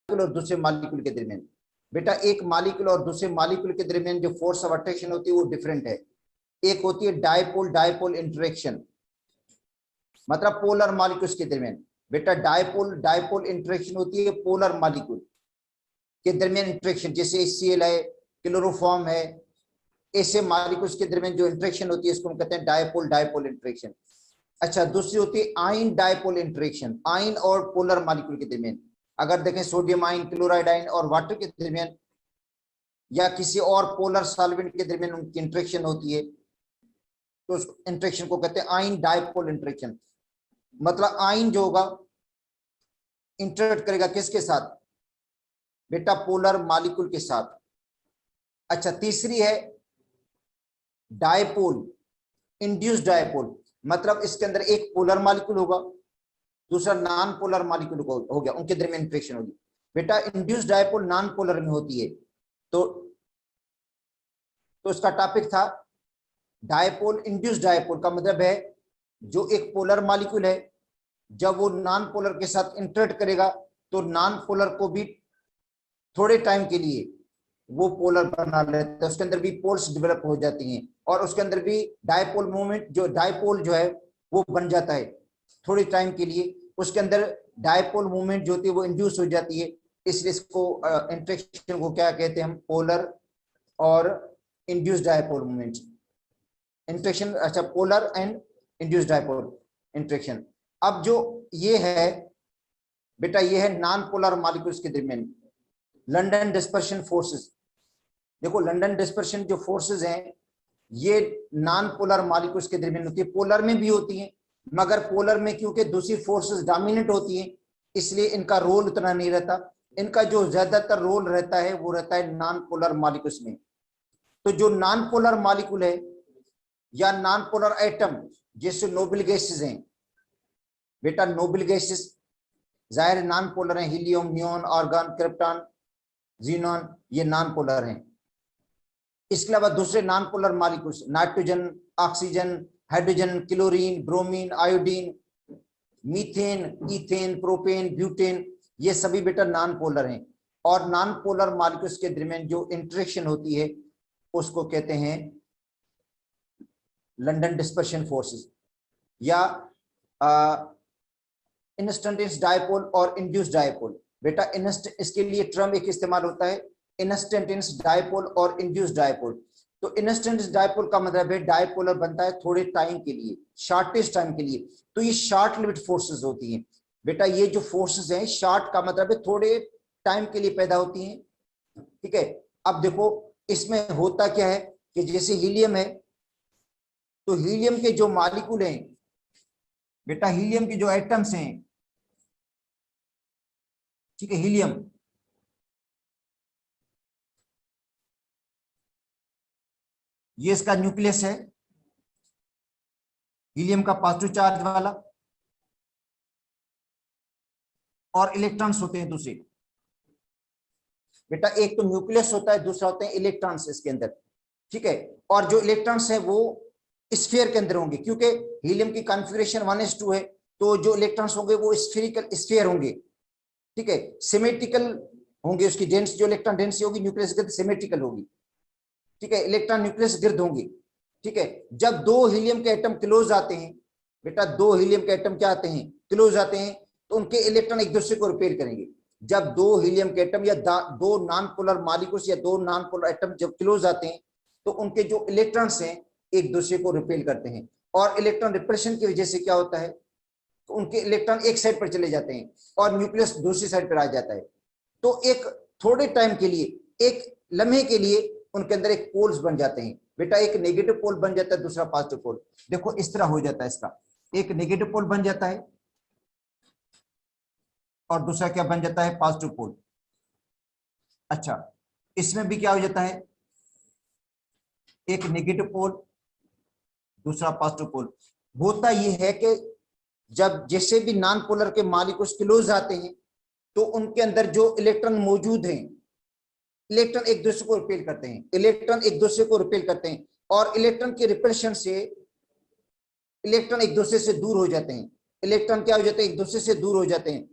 और दूसरे मॉलिक्यूल के दरमियान। बेटा एक मॉलिक्यूल और दूसरे मॉलिक्यूल के दरमियान जो फोर्स ऑफ अट्रैक्शन होती है वो डिफरेंट है। एक होती है डायपोल डायपोल इंटरेक्शन, मतलब पोलर मॉलिक्यूल्स के दरमियान। बेटा डायपोल डायपोल इंटरेक्शन होती है पोलर मॉलिक्यूल के दरमियान इंटरेक्शन, जैसे HCl है, क्लोरोफॉर्म है, ऐसे मॉलिक्यूल्स के दरमियान जो इंटरेक्शन होती है इसको हम कहते हैं डायपोल डायपोल इंटरेक्शन। अच्छा, दूसरी होती है आयन डायपोल इंटरेक्शन, आयन और पोलर मॉलिक्यूल के दरमियान। अगर देखें सोडियम आयन, क्लोराइड आयन और वाटर के दरमियान या किसी और पोलर सॉल्वेंट के दरमियान उनकी इंटरेक्शन होती है तो उस इंटरेक्शन को कहते हैं आयन डायपोल इंटरेक्शन। मतलब आयन जो होगा इंटरेक्ट करेगा किसके साथ? बेटा पोलर मॉलिक्यूल के साथ। अच्छा, तीसरी है डायपोल इंड्यूस्ड डायपोल, मतलब इसके अंदर एक पोलर मॉलिक्यूल होगा, दूसरा नॉन पोलर मॉलिक्यूल हो गया, उनके दरमियान इंटरेक्शन होगी। बेटा इंड्यूस्ड डायपोल नॉन पोलर में होती है। तो इसका टॉपिक था डायपोल इंड्यूस्ड डायपोल, का मतलब है जो एक पोलर मॉलिक्यूल है जब वो नॉन पोलर के साथ इंटरेक्ट करेगा तो नॉन पोलर को भी थोड़े टाइम के लिए वो पोलर बना लेता है, उसके अंदर भी पोल्स डेवलप हो जाती हैं और उसके अंदर भी डायपोल मूवमेंट जो डायपोल जो है वो बन जाता है थोड़े टाइम के लिए, उसके अंदर डायपोल मूवमेंट जो होती है वो इंड्यूस हो जाती है। इसलिए इसको इंटरेक्शन को क्या कहते हैं हम? पोलर और इंड्यूस्ड डायपोल मूवमेंट इंटरेक्शन। अच्छा, polar and induced dipole interaction. अब जो ये है बेटा, ये है नॉन पोलर मॉलिक्यूल्स के दरमियान लंदन डिस्पर्शन फोर्सेस। देखो लंदन डिस्पर्शन जो फोर्सेस हैं ये नॉन पोलर मॉलिक्यूल्स के दरमियान होती है, पोलर में भी होती हैं, मगर पोलर में क्योंकि दूसरी फोर्सेस डोमिनेट होती हैं इसलिए इनका रोल उतना नहीं रहता। इनका जो ज्यादातर रोल रहता है वो रहता है नॉन पोलर मॉलिक्यूल्स में। तो जो नॉन पोलर मॉलिक्यूल है या नॉन पोलर एटम जैसे नोबल गैसेस हैं, बेटा नोबल गैसेस जाहिर नॉन पोलर हैं, helium, neon, argon, krypton, xenon, ये नॉन पोलर हैं। इसके अलावा दूसरे non polar molecules nitrogen, oxygen, hydrogen, chlorine, bromine, iodine, methane, ethane, propane, butane, ये सभी बेटा नॉन पोलर हैं। और नॉन पोलर मॉलिक्यूल्स के दरमियान जो इंटरेक्शन होती है उसको कहते हैं लंदन डिस्पर्शन फोर्सेस या इंस्टेंटेनियस डायपोल और इंड्यूस्ड डायपोल। बेटा इसके लिए टर्म एक इस्तेमाल होता है इंस्टेंटेनियस डायपोल और इंड्यूस्ड डायपोल। तो इंस्टेंटेनियस डायपोल का मतलब है डायपोलर बनता है थोड़े टाइम के लिए, शॉर्टेस्ट टाइम के लिए। तो ये शॉर्ट लिव्ड फोर्सेस होती हैं। बेटा ये जो फोर्सेस हैं, शॉर्ट का मतलब है थोड़े टाइम के लिए पैदा होती हैं, ठीक है। अब देखो इसमें होता क्या है कि जैसे हीलियम है तो हीलियम के जो मॉलिक्यूल हैं बेटा, हीलियम के जो एटम्स हैं, ठीक है, हीलियम ये इसका न्यूक्लियस है, हीलियम का पॉजिटिव चार्ज वाला, और इलेक्ट्रॉन्स होते हैं दूसरे। बेटा एक तो न्यूक्लियस होता है, दूसरा होते हैं इलेक्ट्रॉन्स इसके अंदर, ठीक है। और जो इलेक्ट्रॉन्स है वो स्फीयर के अंदर होंगे, क्योंकि हीलियम की कॉन्फ़िगरेशन 1s2 है, तो जो इलेक्ट्रॉन्स होंगे वो स्फीरिकल स्फीयर होंगे, ठीक है, सिमेट्रिकल होंगे। उसकी डेंस जो इलेक्ट्रॉन डेंसिटी होगी न्यूक्लियस गिर्द सिमेट्रिकल होगी, ठीक है, इलेक्ट्रॉन न्यूक्लियस गिर्द होंगे, ठीक है। जब दो हीलियम के एटम क्लोज आते हैं बेटा, दो हीलियम के एटम क्या आते हैं? क्लोज आते हैं, तो उनके इलेक्ट्रॉन एक दूसरे को रिपेल करेंगे। जब दो हीलियम के एटम या दो नॉन पोलर मॉलिक्यूल्स या दो नॉन पोलर एटम जब क्लोज आते हैं तो उनके जो इलेक्ट्रॉन्स हैं एक दूसरे को रिपेल करते हैं, और इलेक्ट्रॉन रिपल्शन की वजह से क्या होता है तो उनके इलेक्ट्रॉन एक साइड पर चले जाते हैं और न्यूक्लियस दूसरी साइड पर आ जाता है। तो एक थोड़े टाइम के लिए, एक लम्हे के लिए उनके अंदर एक पोल्स बन जाते हैं। बेटा एक नेगेटिव पोल बन जाता है, दूसरा पॉजिटिव पोल। देखो इस तरह हो जाता है, इसका एक नेगेटिव पोल बन जाता है और दूसरा क्या बन जाता है? Positive pole. अच्छा, इसमें भी क्या हो जाता है? एक नेगेटिव पोल, दूसरा पॉजिटिव पोल। होता यह है कि जब जैसे भी नॉन पोलर के मॉलिक्यूल्स क्लोज आते हैं तो उनके अंदर जो इलेक्ट्रॉन मौजूद हैं, इलेक्ट्रॉन एक दूसरे को रिपेल करते हैं, इलेक्ट्रॉन एक दूसरे को रिपेल करते हैं, और इलेक्ट्रॉन के रिपल्शन से इलेक्ट्रॉन एक दूसरे से दूर हो जाते हैं। इलेक्ट्रॉन क्या हो जाते हैं? एक दूसरे से दूर हो जाते हैं।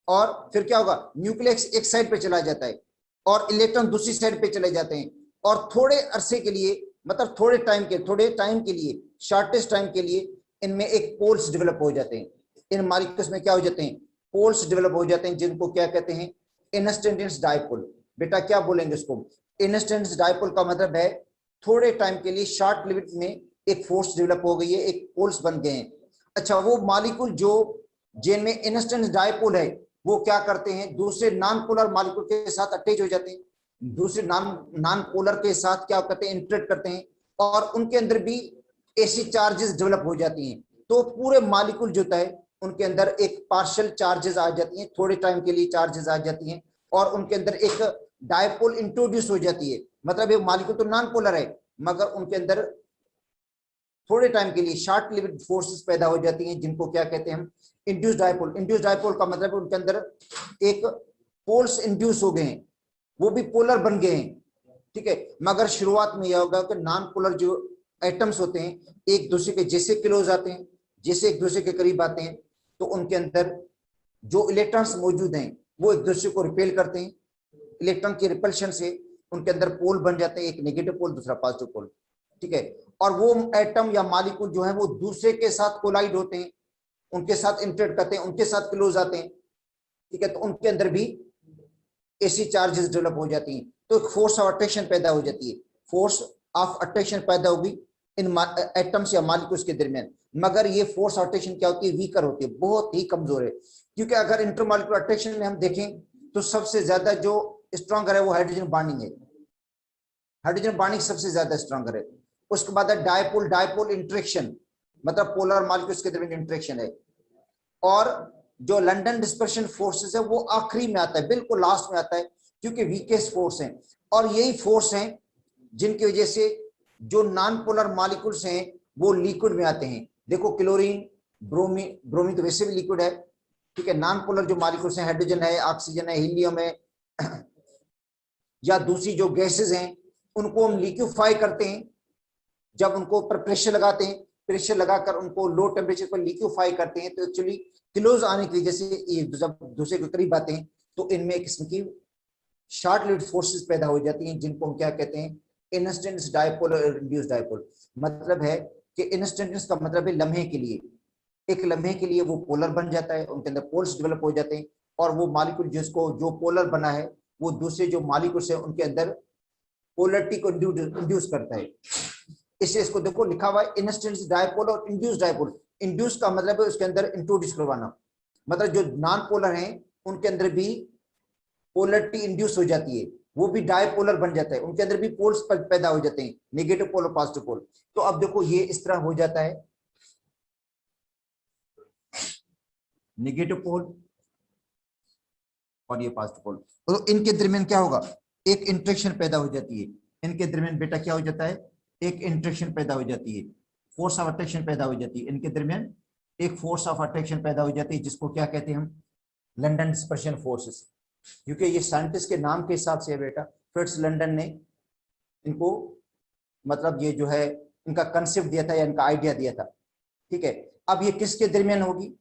और फिर क्या होगा, न्यूक्लियस एक साइड पे चला जाता है और इलेक्ट्रॉन दूसरी साइड पे चले जाते हैं, और थोड़े अरसे के लिए, मतलब थोड़े टाइम के लिए, शॉर्टेस्ट टाइम के लिए इनमें एक पोल्स डेवलप हो जाते हैं। इन मॉलिक्यूल्स में क्या हो जाते हैं, पोल्स डेवलप हो जाते हैं, जिनको क्या कहते हैं, इंस्टेंटेनियस डायपोल। बेटा क्या बोलेंगे इसको, इंस्टेंटेनियस डायपोल का मतलब है थोड़े टाइम के लिए, शॉर्ट लिमिट में एक फोर्स डेवलप हो गई है, एक पोल्स बन गए हैं। अच्छा, वो मॉलिक्यूल जो जिनमें इंस्टेंटेनियस डायपोल है, वो क्या करते हैं, दूसरे नॉन पोलर मॉलिक्यूल के साथ अटैच हो जाते हैं, दूसरे नॉन नॉन पोलर के साथ क्या करते हैं, इंटरेक्ट करते हैं, और उनके अंदर भी ऐसी चार्जेस डेवलप हो जाती हैं। तो पूरे मॉलिक्यूल जो है उनके अंदर एक पार्शियल चार्जेस आ जाती हैं, थोड़े टाइम के लिए चार्जेस आ जाती हैं, और उनके अंदर एक डायपोल इंट्रोड्यूस हो जाती है। मतलब ये मॉलिक्यूल तो नॉन पोलर है, मगर उनके अंदर थोड़े टाइम के लिए शॉर्ट लिविड फोर्सेस पैदा हो जाती हैं, जिनको क्या कहते हैं हम, इंड्यूस डायपोल। इंड्यूस डायपोल का मतलब उनके अंदर एक पोल्स इंड्यूस हो गए हैं, वो भी पोलर बन गए हैं, ठीक है। मगर शुरुआत में यह होगा कि नॉन पोलर जो एटम्स होते हैं एक दूसरे के जैसे क्लोज आते हैं, जैसे एक दूसरे के करीब आते हैं, तो उनके अंदर जो इलेक्ट्रॉन्स मौजूद हैं वो एक दूसरे को रिपेल करते हैं। इलेक्ट्रॉन की रिपल्शन से उनके अंदर पोल बन जाते हैं, एक नेगेटिव पोल, दूसरा पॉजिटिव पोल, ठीक है। और वो एटम या मॉलिक्यूल जो है वो दूसरे के साथ कोलाइड होते हैं, उनके साथ इंटरेक्ट करते हैं, उनके साथ क्लोज आते हैं, ठीक है। तो उनके अंदर भी ऐसी चार्जेस डेवलप हो जाती हैं, तो एक फोर्स ऑफ अट्रैक्शन पैदा हो जाती है, फोर्स ऑफ अट्रैक्शन पैदा होगी इन एटम्स या मॉलिक्यूल्स के दरमियान। मगर ये फोर्स ऑफ अट्रैक्शन क्या होती है, वीकर होती है, बहुत ही कमजोर है। क्योंकि अगर इंटरमॉलिक्यूलर अट्रैक्शन में हम देखें तो सबसे ज्यादा जो स्ट्रॉन्गर है वो हाइड्रोजन बॉन्डिंग है, हाइड्रोजन बॉन्डिंग सबसे ज्यादा स्ट्रॉन्गर है। उसके बाद है डायपोल, डायपोल इंटरेक्शन, मतलब पोलर मॉलिक्यूल्स के दरमियान इंटरेक्शन है। और जो लंदन डिस्पर्शन फोर्सेस है वो आखिरी में आता है, बिल्कुल लास्ट में आता है, क्योंकि वीकेस्ट फोर्स है। और यही फोर्स है जिनकी वजह से जो नॉन पोलर मॉलिक्यूल्स हैं वो लिक्विड में आते हैं। देखो क्लोरीन, ब्रोमीन, ब्रोमीन तो वैसे भी लिक्विड है, ठीक है। नॉन पोलर जो मॉलिक्यूल्स हैं, हाइड्रोजन है, ऑक्सीजन है, हीलियम है, या दूसरी जो गैसेस हैं, उनको हम लिक्विफाई करते हैं जब उनको ऊपर प्रेशर लगाते हैं, प्रेशर लगाकर उनको लो टेम्परेचर पर लिक्विफाई करते हैं। तो एक्चुअली क्लोज आने की वजह से ये जब दूसरे के करीब आते हैं तो इनमें एक किस्म की शॉर्ट लिव्ड फोर्सेस पैदा हो जाती हैं, जिनको हम क्या कहते हैं, इंस्टेंटेनियस डायपोल और इंड्यूस डायपोल। मतलब है कि इंस्टेंटेनियस का मतलब है लम्हे के लिए, एक लम्हे के लिए वो पोलर बन जाता है, उनके अंदर पोल्स डेवलप हो जाते हैं, और वो मॉलिक्यूल जिसको जो पोलर बना है वो दूसरे जो मॉलिक्यूल्स है उनके अंदर पोलरिटी को इंड्यूस करता है। इससे इसको देखो लिखा हुआ है इंस्टेंटेनियस डायपोल और इंड्यूस डायपोल। इंड्यूस का मतलब है उसके अंदर इंट्रोड्यूस करवाना, मतलब जो नॉन पोलर हैं उनके अंदर भी पोलरिटी इंड्यूस हो जाती है, वो भी डायपोलर बन जाता है, उनके अंदर भी पोल्स पैदा हो जाते हैं, नेगेटिव पोल और पॉजिटिव पोल। तो अब देखो ये इस तरह हो जाता है, नेगेटिव पोल और ये पॉजिटिव पोल। तो इनके दरमियान क्या होगा, एक इंट्रैक्शन पैदा हो जाती है, इनके दरमियान बेटा क्या हो जाता है, एक इंट्रैक्शन पैदा हो जाती है, फोर्स ऑफ अट्रैक्शन पैदा हो जाती है, इनके दरमियान एक फोर्स ऑफ अट्रैक्शन पैदा हो जाती है, जिसको क्या कहते हैं हम, लंदन डिस्पर्शन फोर्सेस। क्योंकि ये साइंटिस्ट के नाम के हिसाब से है बेटा, फ्रिट्ज लंदन ने इनको, मतलब ये जो है इनका कंसेप्ट दिया था या इनका आइडिया दिया था, ठीक है। अब ये किसके दरमियान होगी,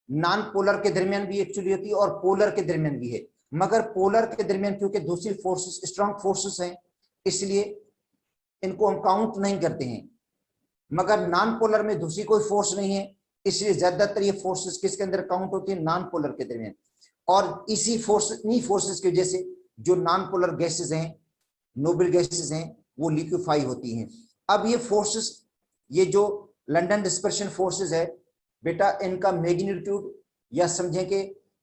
नॉन पोलर के दरमियान भी एक्चुअली होती है और पोलर के दरमियान भी है। मगर पोलर के दरमियान क्योंकि दूसरी फोर्सेस स्ट्रॉन्ग फोर्सेस हैं, इसलिए इनको हम काउंट नहीं करते हैं। मगर नॉन पोलर में दूसरी कोई फोर्स नहीं है, इसलिए ज्यादातर ये फोर्सेस किसके अंदर काउंट होती है, नॉन पोलर के दरमियान। और इसी फोर्सेस की वजह से जो नॉन पोलर गैसेस हैं, नोबल गैसेस हैं, वो लिक्विफाई होती हैं। अब ये फोर्सेस, ये जो लंदन डिस्पर्शन फोर्सेस है बेटा, इनका मैग्नीट्यूड या समझें कि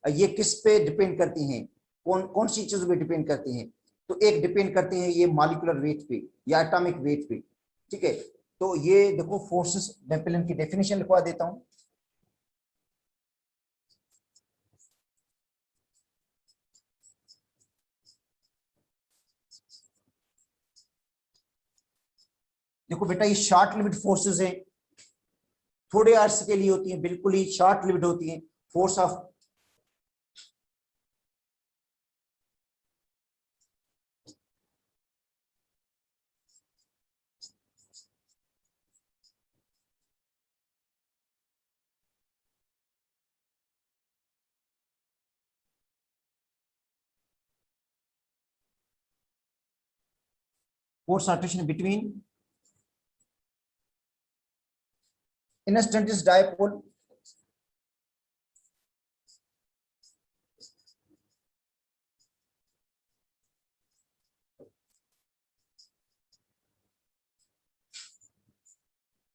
ये किस पे डिपेंड करती हैं, कौन कौन सी चीजों पे डिपेंड करती हैं। तो एक डिपेंड करती हैं ये मॉलिक्यूलर वेट पे या एटॉमिक वेट पे, ठीक है। तो ये देखो फोर्सेस, मैं पहले इनकी डेफिनेशन लिखवा देता हूं। देखो बेटा ये शॉर्ट लिमिट फोर्सेस हैं, थोड़े अर्से के लिए होती हैं, बिल्कुल ही शॉर्ट लिमिट होती हैं। Force of force of attraction between instantaneous dipole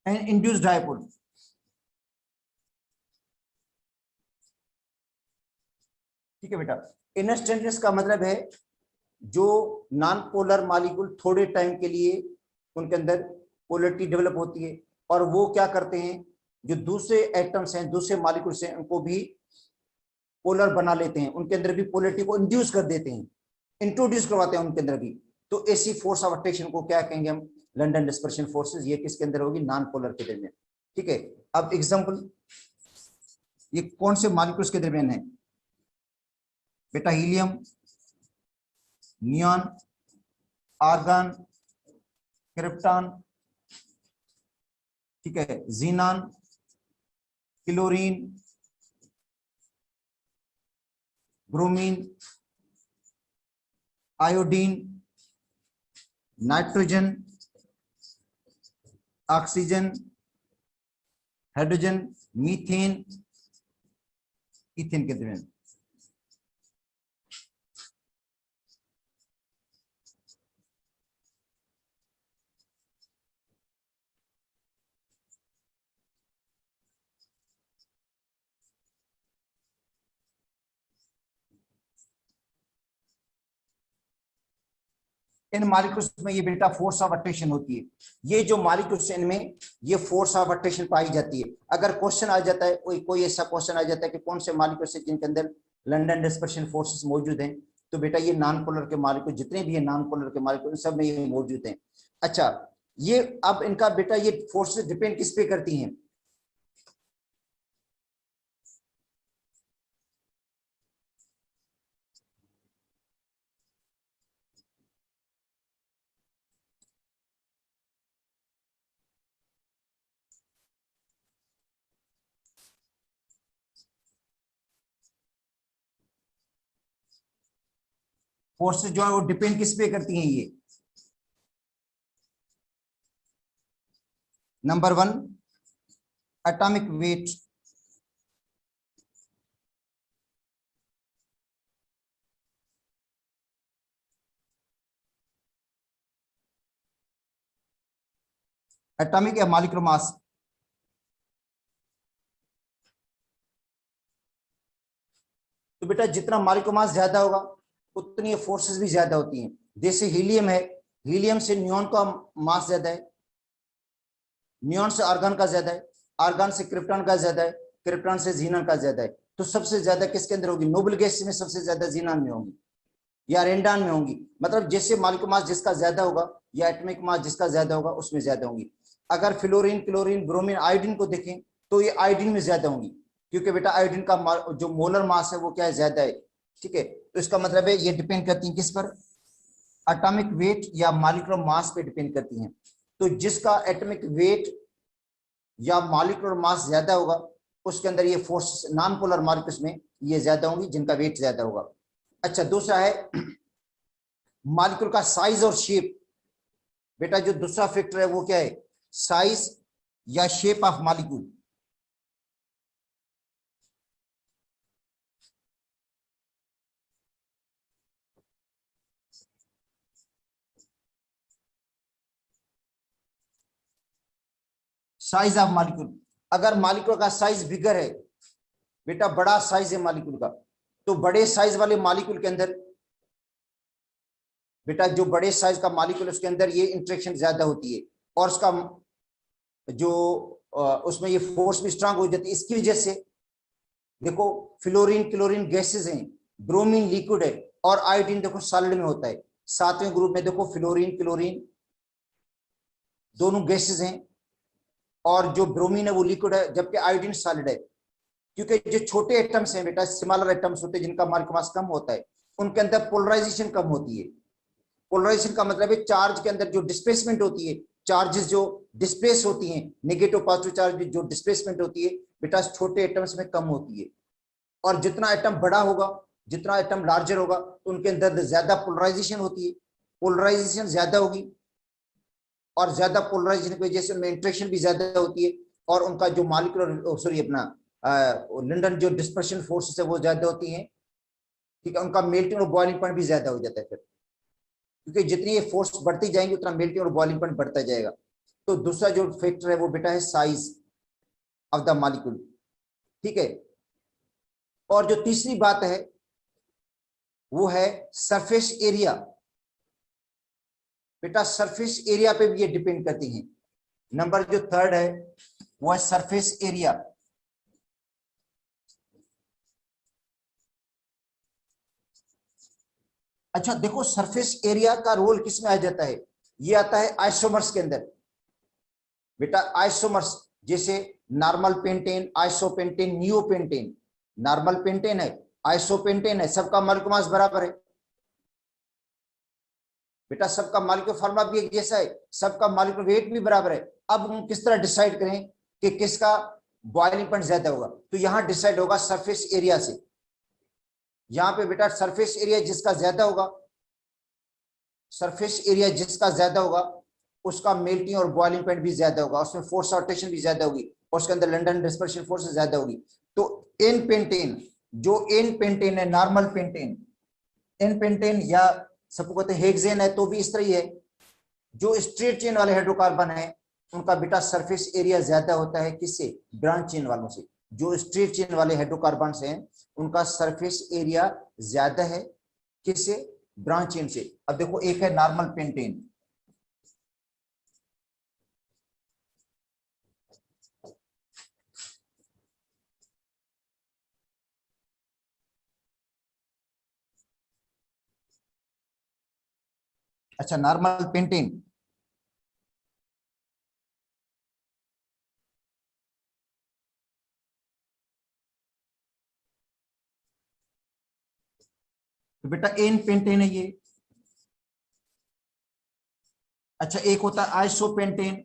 and induced dipole. ठीक है बेटा, इंस्टेंटेनियस का मतलब है जो नॉन पोलर मॉलिक्यूल थोड़े टाइम के लिए उनके अंदर पोलरिटी डेवलप होती है और वो क्या करते हैं, जो दूसरे एटम्स हैं, दूसरे मॉलिक्यूल्स हैं, उनको भी पोलर बना लेते हैं, उनके अंदर भी पोलरिटी को इंड्यूस कर देते हैं, इंट्रोड्यूस करवाते हैं उनके अंदर भी। तो ऐसी फोर्स ऑफ अट्रैक्शन को क्या कहेंगे हम, लंडन डिस्पर्शन फोर्सेस। ये किसके अंदर होगी, नॉन पोलर के दरमियान। ठीक है, अब एग्जांपल, ये कौन से मॉलिक्यूल्स के दरमियान है बेटा, हीलियम, नियॉन, आर्गन, क्रिप्टॉन, ठीक है, xenon, chlorine, bromine, iodine, nitrogen, oxygen, hydrogen, methane, ethane के दरमियान। इन मॉलिक्यूल्स में ये बेटा फोर्स ऑफ अट्रैक्शन होती है। ये जो मॉलिक्यूल्स इनमें ये फोर्स ऑफ अट्रैक्शन पाई जाती है। अगर क्वेश्चन आ जाता है, कोई ऐसा क्वेश्चन आ जाता है कि कौन से मॉलिक्यूल्स है जिनके अंदर लंडन डिस्पर्शन फोर्सेस मौजूद हैं, तो बेटा ये नॉन पोलर के मॉलिक्यूल जितने भी है, नॉन पोलर के मॉलिक्यूल सब में ये मौजूद हैं। अच्छा, ये अब इनका बेटा ये फोर्सेस डिपेंड किस पे करती हैं, फोर्सेस जो है वो डिपेंड किस पे करती हैं। ये नंबर 1 एटॉमिक वेट, एटॉमिक या मॉलिक्यूलर मास। तो बेटा जितना मॉलिक्यूलर मास ज्यादा होगा उतनी फोर्सेस भी ज्यादा होती हैं। जैसे हीलियम है, हीलियम से नियॉन का मास ज्यादा है, नियॉन से आर्गन का ज्यादा है, आर्गन से क्रिप्टॉन का ज्यादा है, क्रिप्टॉन से जीनॉन का ज्यादा है। तो सबसे ज्यादा किसके अंदर होगी, नोबल गैस में सबसे ज्यादा जीनॉन में होंगी या रेंडान में होंगी। मतलब जैसे मॉलिक्यूलर मास जिसका ज्यादा होगा या एटॉमिक मास जिसका ज्यादा होगा उसमें ज्यादा होंगी। अगर फ्लोरीन, क्लोरीन, ब्रोमीन, आयोडीन को देखें तो ये आयोडीन में ज्यादा होंगी, क्योंकि बेटा आयोडीन का जो मोलर मास है वो क्या है, ज्यादा है। ठीक है, तो इसका मतलब है ये डिपेंड करती है किस पर, एटॉमिक वेट या मॉलिक्यूलर मास पे डिपेंड करती हैं। तो जिसका एटॉमिक वेट या मॉलिक्यूलर मास ज्यादा होगा उसके अंदर ये फोर्स नॉन पोलर मॉलिक्यूल्स में ये ज्यादा होंगी जिनका वेट ज्यादा होगा। अच्छा, दूसरा है मॉलिक्यूल का साइज और शेप। बेटा जो दूसरा फैक्टर है वो क्या है, साइज या shape of molecule. Size of molecule, अगर मॉलिक्यूल का साइज बिगर है, बेटा बड़ा साइज है मॉलिक्यूल का, तो बड़े साइज वाले मॉलिक्यूल के अंदर बेटा जो बड़े साइज का मॉलिक्यूल उसके अंदर ये इंटरेक्शन ज्यादा होती है और उसका जो उसमें ये फोर्स भी स्ट्रांग हो जाती है। इसकी वजह से देखो फ्लोरीन, क्लोरीन गैसेस हैं, ब्रोमीन लिक्विड है और आयोडीन देखो सॉलिड में होता है। 7वें ग्रुप में देखो फ्लोरीन, क्लोरीन दोनों गैसेस हैं और जो ब्रोमीन है वो लिक्विड है, जबकि आयोडीन सॉलिड है। क्योंकि जो छोटे एटम्स हैं बेटा, स्मॉलर एटम्स होते हैं जिनका मॉलिक्यूलर मास कम होता है, उनके अंदर पोलराइजेशन कम होती है। पोलराइजेशन का मतलब है चार्ज के अंदर जो डिस्प्लेसमेंट होती है, चार्जेस जो डिस्प्लेस होती हैं, नेगेटिव पॉजिटिव चार्ज जो डिस्प्लेसमेंट होती है बेटा छोटे एटम्स में कम होती है। और जितना एटम बड़ा होगा, जितना एटम लार्जर होगा, तो उनके अंदर ज्यादा पोलराइजेशन होती है। पोलराइजेशन ज्यादा होगी और ज्यादा पोलराइजेशन की वजह से उनमें इंटरेक्शन भी ज्यादा होती है, और उनका जो मॉलिक्यूलर सॉरी अपना लंदन जो डिस्पर्शन फोर्सेस है वो ज्यादा होती हैं, ठीक है। उनका मेल्टिंग और बॉइलिंग पॉइंट भी ज्यादा हो जाता है फिर, क्योंकि जितनी ये फोर्स बढ़ती जाएंगी उतना मेल्टिंग और बॉइलिंग पॉइंट बढ़ता जाएगा। तो दूसरा जो फैक्टर है वो बेटा है साइज ऑफ द मॉलिक्यूल, ठीक है। और जो तीसरी बात है वो है सरफेस एरिया। बेटा सरफेस एरिया पे भी ये डिपेंड करती हैं। नंबर जो थर्ड है वो है सरफेस एरिया। अच्छा देखो, सरफेस एरिया का रोल किस में आ जाता है, ये आता है आइसोमर्स के अंदर। बेटा आइसोमर्स जैसे normal pentane, isopentane, neopentane. Normal pentane है, आइसोपेंटेन है, सबका मॉलिक्यूलर मास बराबर है। बेटा सबका मॉलिक्यूलर फॉर्मूला भी एक जैसा है, सबका मॉलिक्यूलर वेट भी बराबर है। अब हम किस तरह डिसाइड करें कि किसका बॉइलिंग पॉइंट ज्यादा होगा, तो यहां डिसाइड होगा सरफेस एरिया से। यहां पे बेटा सरफेस एरिया जिसका ज्यादा होगा, सरफेस एरिया जिसका ज्यादा होगा उसका मेल्टिंग और बॉइलिंग पॉइंट भी ज्यादा होगा, उसमें फोर्स ऑफ रोटेशन भी ज्यादा होगी, और उसके अंदर लंदन डिस्पर्शन फोर्स ज्यादा होगी। तो एन पेंटेन, जो एन पेंटेन है, नॉर्मल पेंटेन, एन पेंटेन या सबको कहते हैं हेक्सेन है, तो भी इस तरह ही है। जो स्ट्रेट चेन वाले हाइड्रोकार्बन है उनका बेटा सरफेस एरिया ज्यादा होता है किससे, ब्रांच चेन वालों से। जो स्ट्रेट चेन वाले हाइड्रोकार्बन हैं उनका सरफेस एरिया ज्यादा है किससे, ब्रांच चेन से। अब देखो एक है नॉर्मल पेंटेन, अच्छा नॉर्मल पेंटेन, तो बेटा एन पेंटेन है ये। अच्छा एक होता है आइसोपेंटेन,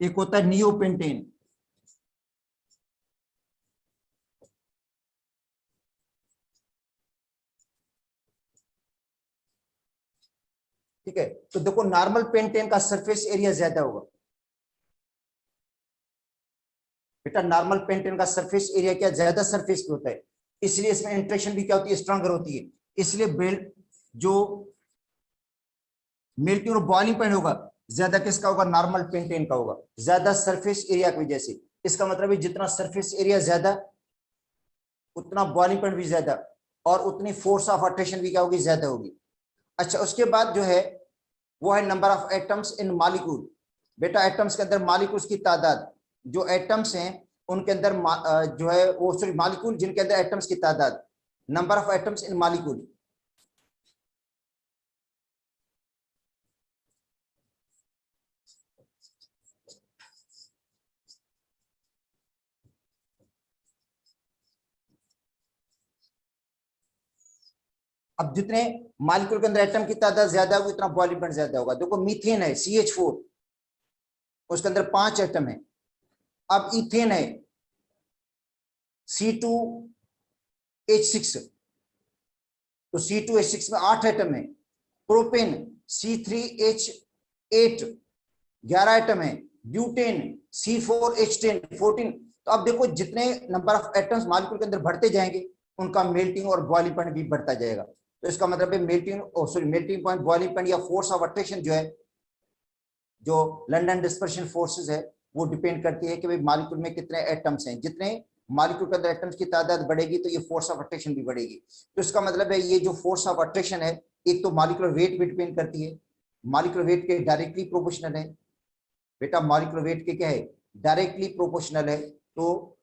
एक होता है नियोपेंटेन। ठीक है, तो देखो नॉर्मल पेंटेन का सरफेस एरिया ज्यादा होगा। बेटा नॉर्मल पेंटेन का सरफेस एरिया क्या ज्यादा सरफेस पे होता है, इसलिए इसमें इंटरेक्शन भी क्या होती है, स्ट्रांगर होती है। इसलिए बेल्ट जो मेल्टिंग और बॉइलिंग पॉइंट होगा ज्यादा किसका होगा, नॉर्मल पेंटेन का होगा, ज्यादा सरफेस एरिया की वजह से। इसका मतलब है जितना सरफेस एरिया ज्यादा उतना बॉइलिंग पॉइंट भी ज्यादा, और उतनी फोर्स ऑफ अट्रैक्शन भी क्या होगी, ज्यादा होगी। अच्छा उसके बाद जो है वो है number of atoms in molecule. बेटा एटम्स के अंदर मॉलिक्यूल्स की तादाद, जो एटम्स हैं उनके अंदर जो है वो सॉरी मॉलिक्यूल जिनके अंदर एटम्स की तादाद, number of atoms in molecule. अब जितने मॉलिक्यूल के अंदर एटम की तादाद ज्यादा होगी उतना बॉइलिंग पॉइंट ज्यादा होगा। देखो मीथेन है CH4, उसके अंदर 5 एटम है। अब इथेन है C2H6, तो C2H6 में 8 एटम है। प्रोपेन C3H8, 11 आइटम है। Butane C4H10, 14। तो अब देखो जितने नंबर ऑफ एटम्स मॉलिक्यूल के अंदर बढ़ते जाएंगे उनका मेल्टिंग और बॉइलिंग पॉइंट भी बढ़ता जाएगा। तो इसका मतलब है melting sorry melting point, boiling point या फोर्स ऑफ अट्रैक्शन जो है, जो लंदन डिस्पर्शन फोर्सेस है, वो डिपेंड करती है कि भाई मॉलिक्यूल में कितने एटम्स हैं। जितने मॉलिक्यूल के अंदर एटम्स की तादाद बढ़ेगी तो ये फोर्स ऑफ अट्रैक्शन भी बढ़ेगी। तो इसका मतलब है ये जो फोर्स ऑफ अट्रैक्शन है, एक तो मॉलिक्यूलर वेट भी डिपेंड करती है, मॉलिक्यूलर वेट के डायरेक्टली प्रोपोर्शनल है। बेटा मॉलिक्यूलर वेट के क्या है, डायरेक्टली प्रोपोर्शनल है। तो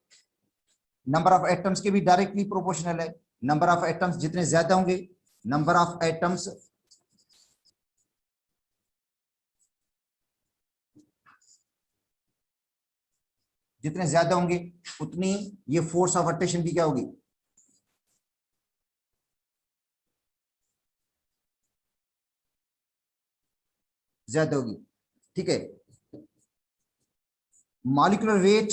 नंबर ऑफ एटम्स के भी डायरेक्टली प्रोपोर्शनल है। नंबर ऑफ एटम्स जितने ज्यादा होंगे, नंबर ऑफ एटम्स जितने ज्यादा होंगे उतनी ये फोर्स ऑफ अट्रैक्शन भी क्या होगी, ज्यादा होगी। ठीक है, मॉलिक्यूलर वेट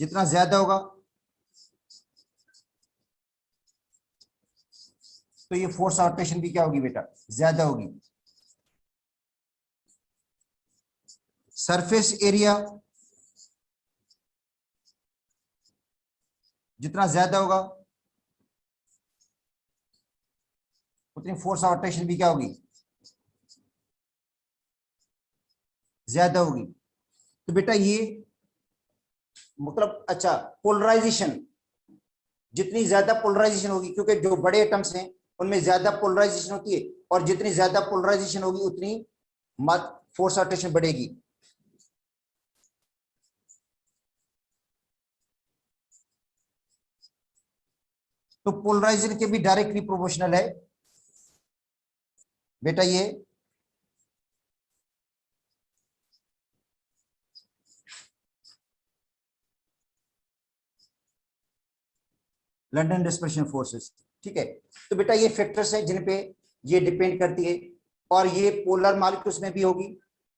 जितना ज्यादा होगा तो ये फोर्स ऑफ अट्रैक्शन भी क्या होगी बेटा, ज्यादा होगी। सरफेस एरिया जितना ज्यादा होगा उतनी फोर्स ऑफ अट्रैक्शन भी क्या होगी, ज्यादा होगी। तो बेटा ये मतलब अच्छा, पोलराइजेशन जितनी ज्यादा पोलराइजेशन होगी, क्योंकि जो बड़े एटम्स हैं उनमें ज्यादा पोलराइजेशन होती है, और जितनी ज्यादा पोलराइजेशन होगी उतनी फोर्स ऑफ अट्रैक्शन बढ़ेगी। तो पोलराइजेशन के भी डायरेक्टली प्रोपोर्शनल है बेटा ये लंदन डिस्पर्शन फोर्सेस। ठीक है, तो बेटा ये फैक्टर्स हैं जिन पे ये डिपेंड करती है, और ये पोलर मॉलिक्यूल्स में भी होगी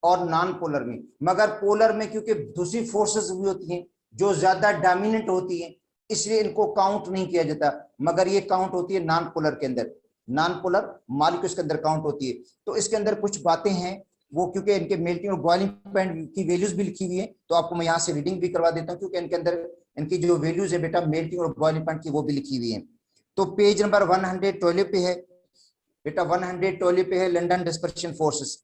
और नॉन पोलर में। मगर पोलर में क्योंकि दूसरी फोर्सेस भी होती हैं जो ज्यादा डोमिनेंट होती हैं, इसलिए इनको काउंट नहीं किया जाता, मगर ये काउंट होती है नॉन पोलर के अंदर, नॉन पोलर मॉलिक्यूल्स के अंदर काउंट होती है। तो इसके अंदर कुछ बातें हैं वो, क्योंकि इनके मेल्टिंग और बॉइलिंग पॉइंट की वैल्यूज भी लिखी हुई है, तो आपको मैं यहाँ से रीडिंग भी करवा देता हूँ, क्योंकि इनके अंदर इनकी जो वैल्यूज है बेटा मेल्टिंग और बॉइलिंग पॉइंट की वो भी लिखी हुई है। तो पेज नंबर 112 पे है बेटा, 112 पे है लंदन डिस्पर्शन फोर्सेस।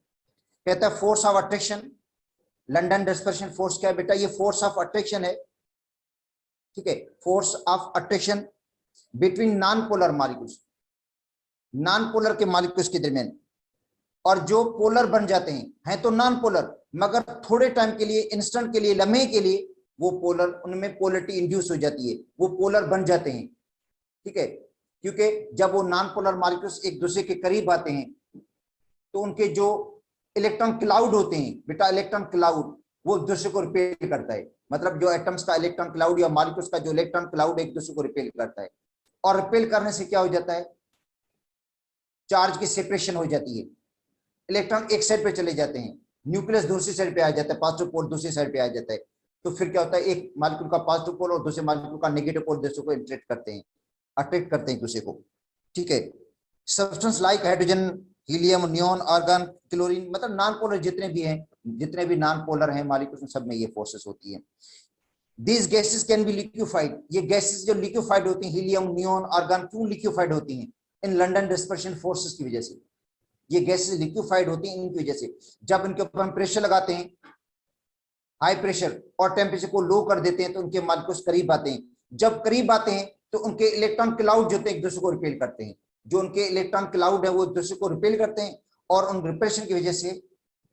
कहता है force of attraction, London dispersion force क्या है बेटा, ये फोर्स ऑफ अट्रैक्शन है। ठीक है, force of attraction between non polar molecules, non polar के मॉलिक्यूल्स के दरमियान, और जो पोलर बन जाते हैं तो नॉन पोलर, मगर थोड़े टाइम के लिए, इंस्टेंट के लिए, लम्हे के लिए वो पोलर, उनमें पोलरिटी इंड्यूस हो जाती है, वो पोलर बन जाते हैं। ठीक है, क्योंकि जब वो नॉन पोलर मॉलिक्यूल्स एक दूसरे के करीब आते हैं तो उनके जो इलेक्ट्रॉन क्लाउड होते हैं बेटा, इलेक्ट्रॉन क्लाउड वो एक दूसरे को रिपेल करता है। मतलब जो एटम्स का इलेक्ट्रॉन क्लाउड या मॉलिक्यूल्स का जो इलेक्ट्रॉन क्लाउड एक दूसरे को रिपेल करता है, और रिपेल करने से क्या हो जाता है, चार्ज की सेपरेशन हो जाती है, इलेक्ट्रॉन एक साइड पे चले जाते हैं, न्यूक्लियस दूसरी साइड पे आ जाता है, पॉजिटिव पोल दूसरी साइड पे आ जाता है। तो फिर क्या होता है, एक मॉलिक्यूल का पॉजिटिव पोल और दूसरे मॉलिक्यूल का नेगेटिव पोल दूसरे को इंटरेक्ट करते हैं, अट्रैक्ट करते हैं दूसरे को। ठीक है, substance like hydrogen, helium, neon, argon, chlorine, मतलब नॉन पोलर जितने भी हैं, जितने भी नॉन पोलर हैं मॉलिक्यूल्स, सब में ये फोर्सेस होती है। These gases can be liquefied, ये गैसेस जो लिक्विफाइड होती हैं, हीलियम, नियॉन, आर्गन, क्यों लिक्विफाइड होती हैं, इन लंदन डिस्पर्शन फोर्सेस की वजह से। ये गैसेस लिक्विफाइड होती हैं इनकी वजह से। जब इनके ऊपर हम प्रेशर लगाते हैं, हाई प्रेशर, और टेम्परेचर को लो कर देते हैं, तो उनके मॉलिक्यूल्स करीब आते हैं। जब करीब आते हैं तो उनके इलेक्ट्रॉन क्लाउड जो होते हैं एक दूसरे को रिपेल करते हैं, जो उनके इलेक्ट्रॉन क्लाउड है वो एक दूसरे को रिपेल करते हैं, और उन रिपेल्शन की वजह से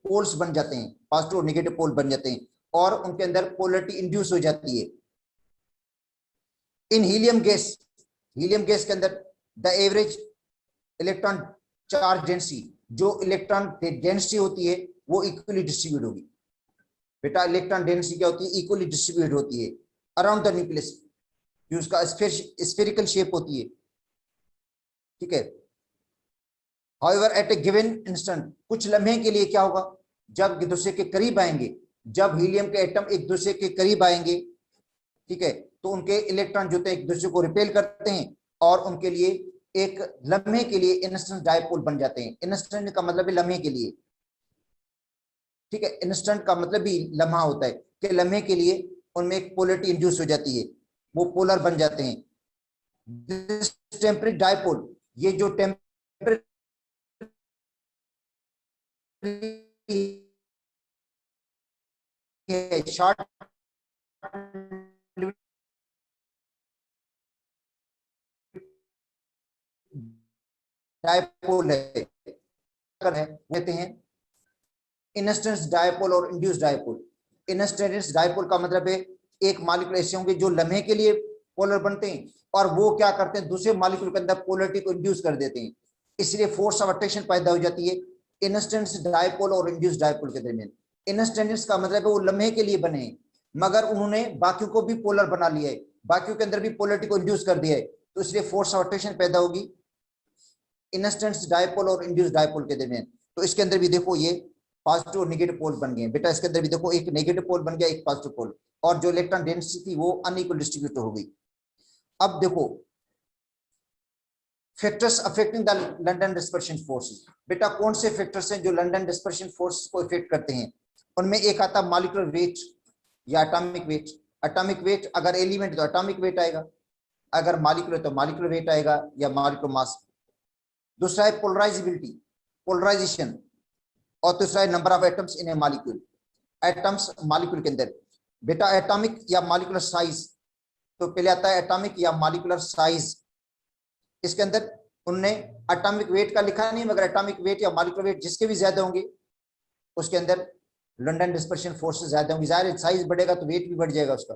पोल्स बन जाते हैं, पॉजिटिव और नेगेटिव पोल बन जाते हैं, और उनके अंदर पोलरिटी इंड्यूस हो जाती है। इन हीलियम गैस, हीलियम गैस के अंदर the average electron charge density, जो इलेक्ट्रॉन डेंसिटी होती है वो इक्वली डिस्ट्रीब्यूट होगी बेटा। इलेक्ट्रॉन डेंसिटी क्या होती है, इक्वली डिस्ट्रीब्यूट होती है अराउंड द न्यूक्लियस, जो उसका स्फेरिकल शेप होती है। ठीक है, हाउएवर एट ए गिवन इंस्टेंट, कुछ लम्हे के लिए क्या होगा, जब एक दूसरे के करीब आएंगे, जब हीलियम के एटम एक दूसरे के करीब आएंगे, ठीक है, तो उनके इलेक्ट्रॉन जो एक दूसरे को रिपेल करते हैं, और उनके लिए एक लम्हे के लिए इंस्टेंट डायपोल बन जाते हैं। इंस्टेंट का मतलब है लम्हे के लिए। ठीक है, इंस्टेंट का मतलब भी लम्हा होता है कि लम्हे के लिए उनमें एक पोलरिटी इंड्यूस हो जाती है, वो पोलर बन जाते हैं। टेम्परेरी डायपोल, ये जो टेम्परेरी शॉर्ट डायपोल है, कहते हैं इंस्टेंस डायपोल और इंड्यूस डायपोल। इंस्टेंस डायपोल का मतलब है एक मॉलिक्यूल ऐसे होंगे जो लम्हे के लिए पोलर बनते हैं, और वो क्या करते हैं, दूसरे मॉलिक्यूल के अंदर पोलरिटी को इंड्यूस कर देते हैं, इसलिए फोर्स ऑफ अट्रैक्शन पैदा हो जाती है इंस्टेंस डायपोल और इंड्यूस डायपोल के दरमियान। इंस्टेंस का मतलब है वो लम्हे के लिए बने हैं, मगर उन्होंने बाकियों को भी पोलर बना लिया है, बाकियों के अंदर भी पोलरिटी को इंड्यूस कर दिया है, तो इसलिए फोर्स ऑफ अट्रैक्शन पैदा होगी इंस्टेंस डायपोल और इंड्यूस डायपोल के दरमियान। तो इसके अंदर भी देखो ये पॉजिटिव और नेगेटिव पोल बन गए बेटा। इसके अंदर भी देखो एक नेगेटिव पोल बन गया, एक पॉजिटिव पोल, और जो इलेक्ट्रॉन डेंसिटी थी वो अनइक्वल डिस्ट्रीब्यूट हो गई। अब देखो factors affecting the London dispersion forces, बेटा कौन से फैक्टर्स हैं जो लंदन डिस्पर्शन फोर्स को इफेक्ट करते हैं? उनमें एक आता मॉलिक्यूलर वेट या एटॉमिक वेट। एटॉमिक वेट अगर एलिमेंट तो एटॉमिक वेट आएगा, अगर मॉलिक्यूलर तो मॉलिक्यूलर वेट आएगा या मॉलिक्यूलर मास। दूसरा है पोलराइजेबिलिटी, पोलराइजेशन, और तीसरा है number of atoms in A molecule. Atoms molecule के अंदर बेटा एटॉमिक या मॉलिक्यूलर साइज, तो पहले आता है एटॉमिक या मॉलिक्यूलर साइज। इसके अंदर उनने एटॉमिक वेट का लिखा नहीं, मगर एटॉमिक वेट या मॉलिक्यूलर वेट जिसके भी ज्यादा होंगे उसके अंदर लंदन डिस्पर्शन फोर्सेस ज्यादा होंगी। जाहिर है साइज बढ़ेगा तो वेट भी बढ़ जाएगा उसका।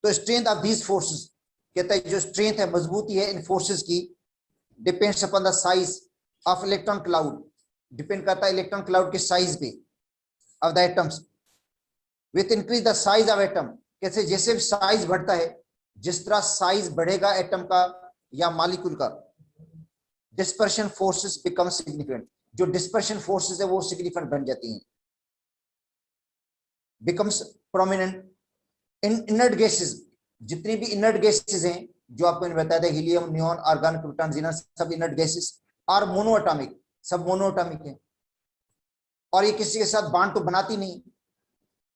तो स्ट्रेंथ ऑफ दीज फोर्सेस, कहता है जो स्ट्रेंथ है, मजबूती है इन फोर्सेस की, depends upon the size of electron cloud, depend करता है इलेक्ट्रॉन क्लाउड के साइज पे, of the atoms. With increase the size of atom, कैसे जैसे साइज बढ़ता है, जिस तरह साइज बढ़ेगा एटम का या मॉलिक्यूल का, डिस्पर्शन फोर्सेस बिकम सिग्निफिकेंट, जो डिस्पर्शन फोर्सेस है वो सिग्निफिकेंट बन जाती हैं। Becomes prominent in inert gases, जितनी भी इनर्ट गैसेस हैं जो आपको मैंने बताया था, हीलियम, नियॉन, आर्गन, क्रिप्टॉन, जीनन, सब इनर्ट गैसेस, और मोनोएटॉमिक, सब मोनोएटॉमिक है, और ये किसी के साथ बॉन्ड तो बनाती नहीं,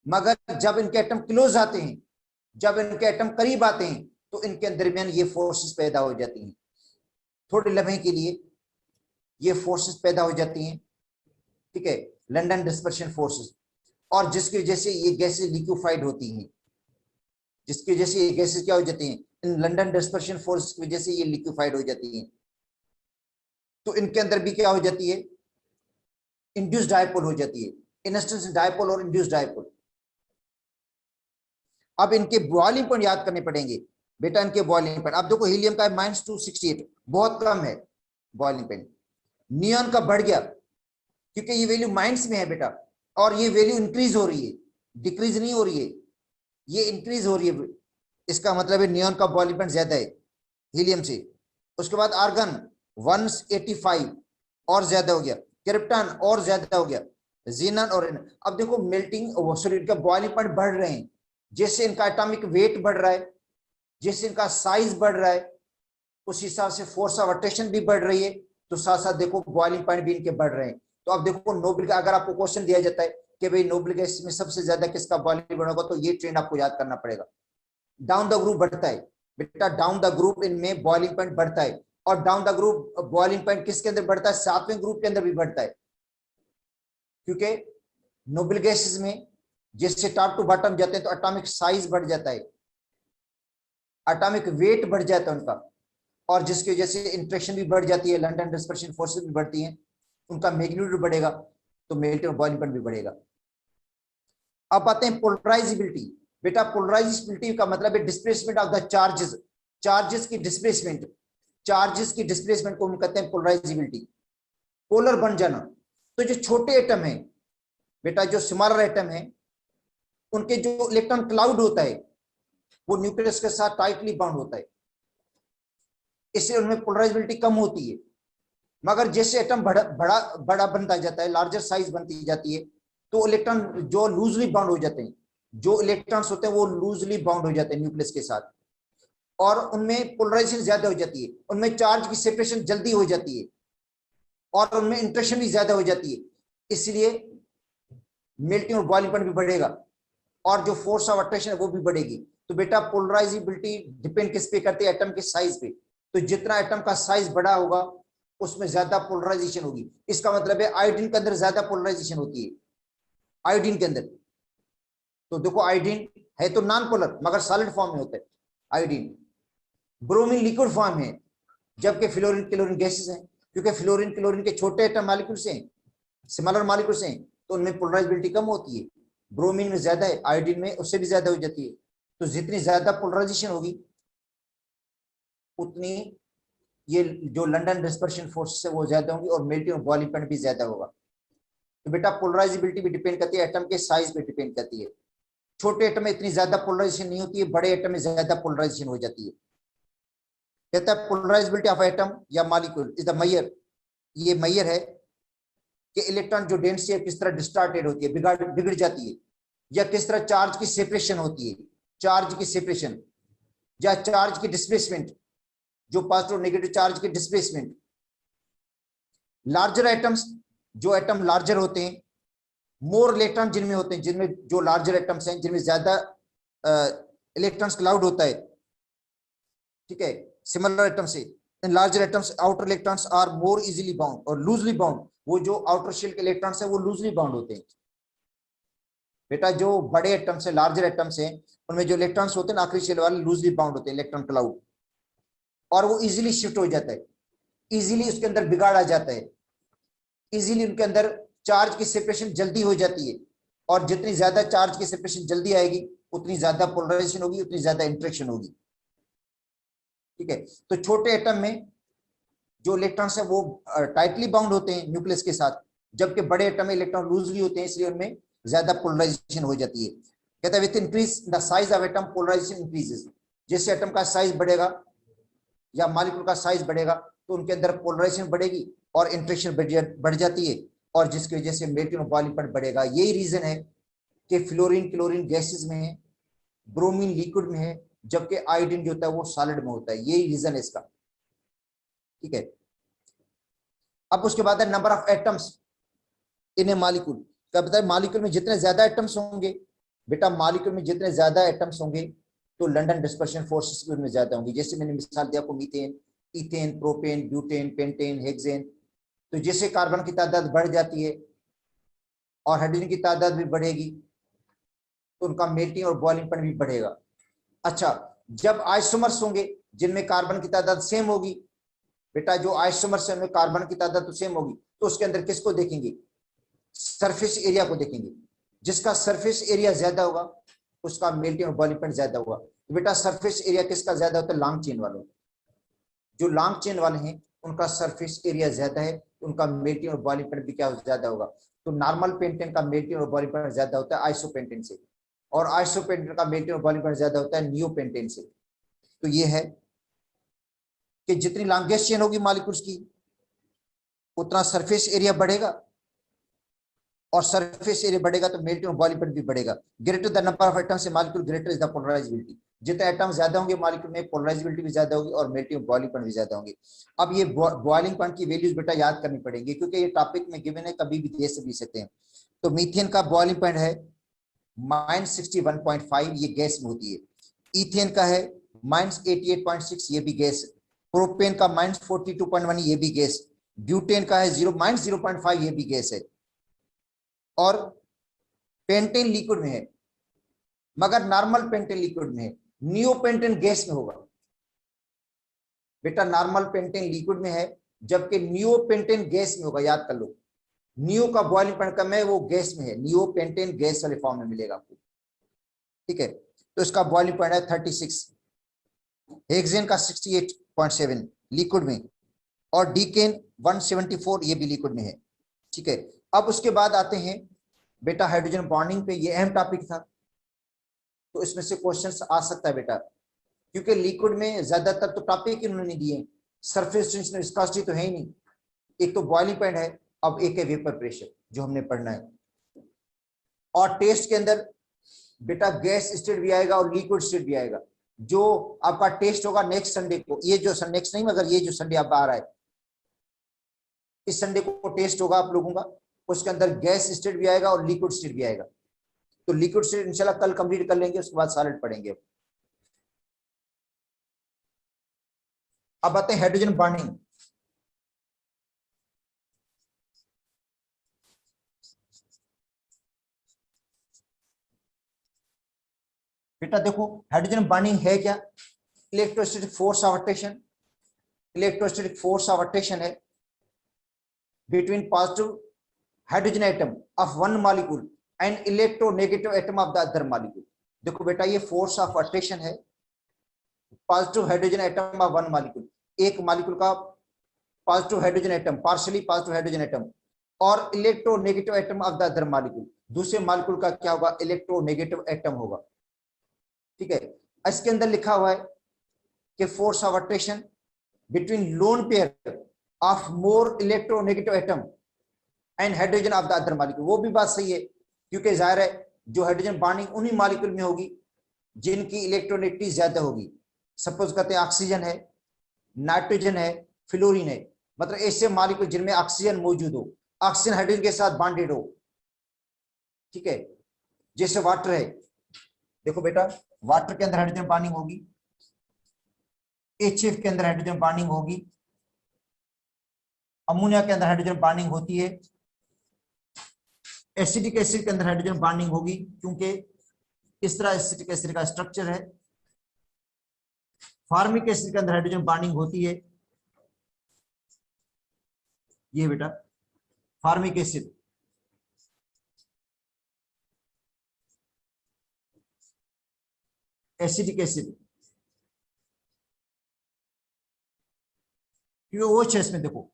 मगर जब इनके एटम क्लोज आते हैं, जब इनके एटम करीब आते हैं, तो इनके दरमियान ये फोर्सेस पैदा हो जाती हैं। थोड़े लम्हे के लिए ये फोर्सेस पैदा हो जाती हैं, ठीक है, लंदन डिस्पर्शन फोर्सेस, और जिसकी वजह से ये गैसेस लिक्विफाइड होती हैं, जिसकी वजह से ये गैसेस क्या हो जाती हैं, इन लंदन डिस्पर्शन फोर्स की वजह से ये लिक्विफाइड हो जाती हैं। तो इनके अंदर भी क्या हो जाती है, इंड्यूस्ड डायपोल हो जाती है, इंस्टेंस डायपोल और इंड्यूस्ड डायपोल। अब इनके बॉइलिंग पॉइंट याद करने पड़ेंगे बेटा, इनके बॉइलिंग पॉइंट। अब देखो हीलियम का -268 बहुत कम है बॉइलिंग पॉइंट, नियॉन का बढ़ गया क्योंकि ये वैल्यू माइनस में है बेटा, और ये वैल्यू इंक्रीज हो रही है, डिक्रीज नहीं हो रही है, ये इंक्रीज हो रही है। इसका मतलब है नियॉन का बॉइलिंग पॉइंट ज्यादा है हीलियम से। उसके बाद आर्गन 185 और ज्यादा हो गया, क्रिप्टॉन और ज्यादा हो गया, जीनन और अब देखो मेल्टिंग सॉरी इनका बॉइलिंग पॉइंट बढ़ रहे हैं, जैसे इनका एटॉमिक वेट बढ़ रहा है, जैसे इनका साइज बढ़ रहा है, उस हिसाब से फोर्स ऑफ अट्रैक्शन भी बढ़ रही है, तो साथ साथ देखो बॉइलिंग पॉइंट भी इनके बढ़ रहे हैं। तो अब देखो नोबेल का अगर आपको क्वेश्चन दिया जाता है कि भाई नोबेल गैस में सबसे ज्यादा किसका बॉइलिंग पॉइंट होगा, तो ये ट्रेंड आपको याद करना पड़ेगा। डाउन द ग्रुप बढ़ता है बेटा, डाउन द ग्रुप इनमें बॉइलिंग पॉइंट बढ़ता है, और down the group boiling point किसके अंदर बढ़ता है, 7वें ग्रुप के अंदर भी बढ़ता है, क्योंकि नोबेल गैसेस में जैसे टॉप टू बॉटम जाते हैं तो एटॉमिक साइज बढ़ जाता है, एटॉमिक वेट बढ़ जाता है उनका, और जिसकी वजह से इंटरेक्शन भी बढ़ जाती है, लंदन डिस्पर्शन फोर्सेस भी बढ़ती हैं, उनका मैग्नीट्यूड बढ़ेगा, तो मेल्टिंग बॉइलिंग पॉइंट भी बढ़ेगा। अब आते हैं पोलराइजेबिलिटी बेटा, पोलराइजेबिलिटी का मतलब है displacement of the charges, charges की डिस्प्लेसमेंट, चार्जेस की डिस्प्लेसमेंट को हम कहते हैं पोलराइजेबिलिटी, पोलर बन जाना। तो जो छोटे एटम है बेटा, जो स्मॉलर एटम है, उनके जो इलेक्ट्रॉन क्लाउड होता है वो न्यूक्लियस के साथ टाइटली बाउंड होता है, इससे उनमें पोलराइजेबिलिटी कम होती है। मगर जैसे एटम बड़ा बनता जाता है, लार्जर साइज बनती जाती है, तो इलेक्ट्रॉन जो लूजली बाउंड हो जाते हैं, जो इलेक्ट्रॉन्स होते हैं वो लूजली बाउंड हो जाते हैं न्यूक्लियस के साथ, और उनमें पोलराइजेशन ज्यादा हो जाती है, उनमें चार्ज की सेपरेशन जल्दी हो जाती है, और उनमें इंटरेक्शन भी ज्यादा हो जाती है, इसलिए मेल्टिंग और बॉइलिंग पॉइंट भी बढ़ेगा, और जो फोर्स ऑफ अट्रैक्शन है वो भी बढ़ेगी। तो बेटा पोलराइजेबिलिटी डिपेंड किस पे करती है, एटम के साइज पे। तो जितना एटम का साइज बड़ा होगा उसमें ज्यादा पोलराइजेशन होगी। इसका मतलब है आयोडीन के अंदर ज्यादा पोलराइजेशन होती है, आयोडीन के अंदर। तो देखो आयोडीन है तो नॉन पोलर मगर सॉलिड फॉर्म में होता है आयोडीन। ब्रोमीन लिक्विड फॉर्म है, जबकि फ्लोरीन क्लोरीन गैसेस हैं, क्योंकि फ्लोरीन क्लोरीन के छोटे एटम मॉलिक्यूल्स हैं, सिमिलर मॉलिक्यूल्स हैं, तो उनमें पोलराइजेबिलिटी कम होती है। ब्रोमीन में ज्यादा है, आयोडीन में उससे भी ज्यादा हो जाती है। तो जितनी ज्यादा पोलराइजेशन होगी उतनी ये जो लंदन डिस्पर्शन फोर्स है वो ज्यादा होंगी, और मेल्टिंग और बॉइलिंग पॉइंट भी ज्यादा होगा। तो बेटा पोलराइजेबिलिटी भी डिपेंड करती है एटम के साइज पे डिपेंड करती है। छोटे एटम में इतनी ज्यादा पोलराइजेशन नहीं होती है, बड़े एटम में ज्यादा पोलराइजेशन हो जाती है। कहता है पोलराइजेबिलिटी ऑफ एटम या मॉलिक्यूल इज द मेजर, ये मेजर है कि इलेक्ट्रॉन जो डेंसिटी है किस तरह डिस्टार्टेड होती है, बिगड़ जाती है, या किस तरह चार्ज की सेपरेशन होती है, चार्ज की सेपरेशन या चार्ज की डिस्प्लेसमेंट, जो पॉजिटिव नेगेटिव चार्ज की डिस्प्लेसमेंट। लार्जर एटम्स, जो एटम लार्जर होते हैं, मोर इलेक्ट्रॉन जिनमें होते हैं, जिनमें जो लार्जर एटम्स हैं जिनमें ज्यादा इलेक्ट्रॉन्स क्लाउड होता है, ठीक है, सिमिलर एटम से। In larger atoms outer electrons are more easily bound और लूजली बाउंड, वो जो आउटर शेल के इलेक्ट्रॉन्स है वो लूजली बाउंड होते हैं। बेटा जो बड़े एटम्स है, लार्जर एटम्स हैं, उनमें जो इलेक्ट्रॉन्स होते हैं आखिरी शेल वाले लूजली बाउंड होते हैं, इलेक्ट्रॉन क्लाउड, और वो इजीली शिफ्ट हो जाता है, इजीली उसके अंदर बिगाड़ आ जाता है, इजीली उनके अंदर चार्ज की सेपरेशन जल्दी हो जाती है, और जितनी ज्यादा चार्ज की सेपरेशन जल्दी आएगी उतनी ज्यादा पोलराइजेशन होगी, उतनी ज्यादा इंटरेक्शन होगी, ठीक है। तो छोटे एटम में जो इलेक्ट्रॉन्स है वो टाइटली बाउंड होते हैं न्यूक्लियस के साथ, जबकि बड़े एटम में इलेक्ट्रॉन लूजली होते हैं, इसलिए उनमें ज्यादा पोलराइजेशन हो जाती है। कहता है with increase the size of atom polarization increases, जैसे एटम का साइज बढ़ेगा या मॉलिक्यूल का साइज बढ़ेगा तो उनके अंदर पोलराइजेशन बढ़ेगी और इंटरेक्शन बढ़ जाती है, और जिसकी वजह से मेल्टिंग और बॉइलिंग पॉइंट बढ़ेगा। यही रीजन है कि फ्लोरीन क्लोरीन गैसेस में है, ब्रोमीन लिक्विड में है, जबकि आयोडीन जो होता है वो सॉलिड में होता है। यही रीजन है इसका, ठीक है। अब उसके बाद है number of atoms in A molecule. क्या बताए, मॉलिक्यूल में जितने ज्यादा एटम्स होंगे, बेटा मॉलिक्यूल में जितने ज्यादा एटम्स होंगे तो लंडन डिस्पर्शन फोर्सेस भी उनमें ज्यादा होंगी। जैसे मैंने मिसाल दिया आपको, methane, ethane, propane, butane, pentane, hexane. तो जैसे कार्बन की तादाद बढ़ जाती है और हाइड्रोजन की तादाद भी बढ़ेगी तो उनका मेल्टिंग और बॉइलिंग पॉइंट भी बढ़ेगा। अच्छा, जब आइसोमर्स होंगे जिनमें कार्बन की तादाद सेम होगी, बेटा जो आइसोमर्स है उनमें कार्बन की तादाद तो सेम होगी, तो उसके अंदर किसको देखेंगे, सरफेस एरिया को देखेंगे। जिसका सरफेस एरिया ज्यादा होगा उसका मेल्टिंग और बॉइलिंग पॉइंट ज्यादा होगा। तो बेटा सरफेस एरिया किसका ज्यादा होता है, लॉन्ग चेन वालों, जो लॉन्ग चेन वाले हैं उनका सरफेस एरिया ज्यादा है, उनका मेल्टिंग और बॉइलिंग पॉइंट भी क्या ज्यादा होगा। तो नॉर्मल पेंटेन का मेल्टिंग और बॉइलिंग पॉइंट ज्यादा होता है आइसोपेंटेन से, और आइसोपेंटेन का मेल्टिंग और बॉइलिंग पॉइंट ज्यादा होता है नियोपेंटेन से। तो ये है कि जितनी लॉन्गेस्ट चेन होगी मॉलिक्यूल्स की उतना सरफेस एरिया बढ़ेगा, और सरफेस एरिया बढ़ेगा तो मेल्टिंग और बॉइलिंग पॉइंट भी बढ़ेगा। Greater the number of atoms in molecule greater is the polarisability. जितने एटम ज्यादा होंगे मॉलिक्यूल में पोलराइजेबिलिटी भी ज्यादा होगी और मेल्टिंग और बॉइलिंग पॉइंट भी ज्यादा होंगे। अब ये बॉइलिंग पॉइंट की वैल्यूज बेटा याद करनी पड़ेंगी क्योंकि ये टॉपिक में गिवन है, कभी भी दे सकते हैं। तो मीथेन का बॉइलिंग पॉइंट है -61.5, ये गैस में होती है। इथेन का है -88.6, ये भी गैस। प्रोपेन का -42.1, ये भी गैस। ब्यूटेन का है -0.5, ये भी गैस है। और पेंटेन लिक्विड में है, मगर नॉर्मल पेंटेन लिक्विड में है, नियोपेंटेन गैस में होगा। बेटा नॉर्मल पेंटेन लिक्विड में है जबकि नियोपेंटेन गैस में होगा, याद कर लो। नियो का बॉइलिंग पॉइंट कम है, वो गैस में है, नियोपेंटेन गैस वाले फॉर्म में मिलेगा आपको, ठीक है। तो इसका बॉइलिंग पॉइंट है 36। हेक्सेन का 68.7 लिक्विड में, और डीकेन 174, ये भी लिक्विड में है, ठीक है। अब उसके बाद आते हैं बेटा हाइड्रोजन बॉन्डिंग पे, ये अहम टॉपिक था, तो इसमें से क्वेश्चंस आ सकता है बेटा, क्योंकि लिक्विड में ज्यादातर तो टॉपिक ही उन्होंने दिए, सरफेस टेंशन विस्कोसिटी तो है ही नहीं, एक तो बॉइलिंग पॉइंट है, अब एक है वेपर प्रेशर जो हमने पढ़ना है। और टेस्ट के अंदर बेटा गैस स्टेट भी आएगा और लिक्विड स्टेट भी आएगा। जो आपका टेस्ट होगा नेक्स्ट संडे को, ये जो नेक्स्ट नहीं मगर ये जो संडे आप आ रहा है, इस संडे को टेस्ट होगा आप लोगों का, उसके अंदर गैस स्टेट भी आएगा और लिक्विड स्टेट भी आएगा। तो लिक्विड स्टेट इंशाल्लाह कल कंप्लीट कर लेंगे, उसके बाद सॉलिड पढ़ेंगे। अब आते हैं हाइड्रोजन बॉन्डिंग। बेटा देखो हाइड्रोजन बॉन्डिंग है क्या, electrostatic force of attraction, electrostatic force of attraction है between positive hydrogen atom of one molecule and electronegative atom of the other molecule। देखो बेटा ये फोर्स ऑफ अट्रैक्शन है positive hydrogen atom of one molecule, एक molecule का positive hydrogen atom, partially positive hydrogen atom, और electronegative atom of the other molecule, दूसरे molecule का क्या होगा, इलेक्ट्रोनेगेटिव एटम होगा, ठीक है। इसके अंदर लिखा हुआ है कि force of attraction between lone pair of more electronegative atom and hydrogen of the other molecule. वो भी बात सही है, क्योंकि जाहिर है जो हाइड्रोजन बॉन्डिंग उन्हीं मॉलिक्यूल में होगी जिनकी इलेक्ट्रोनेगेटिविटी ज्यादा होगी। सपोज करते हैं ऑक्सीजन है, नाइट्रोजन है, फ्लोरीन है, मतलब ऐसे मॉलिक्यूल जिनमें ऑक्सीजन मौजूद हो, ऑक्सीजन हाइड्रोजन के साथ बॉन्डेड हो, ठीक है। जैसे वाटर है, देखो बेटा वाटर के अंदर हाइड्रोजन बॉन्डिंग होगी, HF के अंदर हाइड्रोजन बॉन्डिंग होगी, अमोनिया के अंदर हाइड्रोजन बॉन्डिंग होती है, एसिटिक एसिड के अंदर हाइड्रोजन बॉन्डिंग होगी, क्योंकि इस तरह एसिटिक एसिड का स्ट्रक्चर है। फार्मिक एसिड के अंदर हाइड्रोजन बॉन्डिंग होती है, ये बेटा फार्मिक एसिड। एसिटिक एसिड क्योंकि वो है इसमें, देखो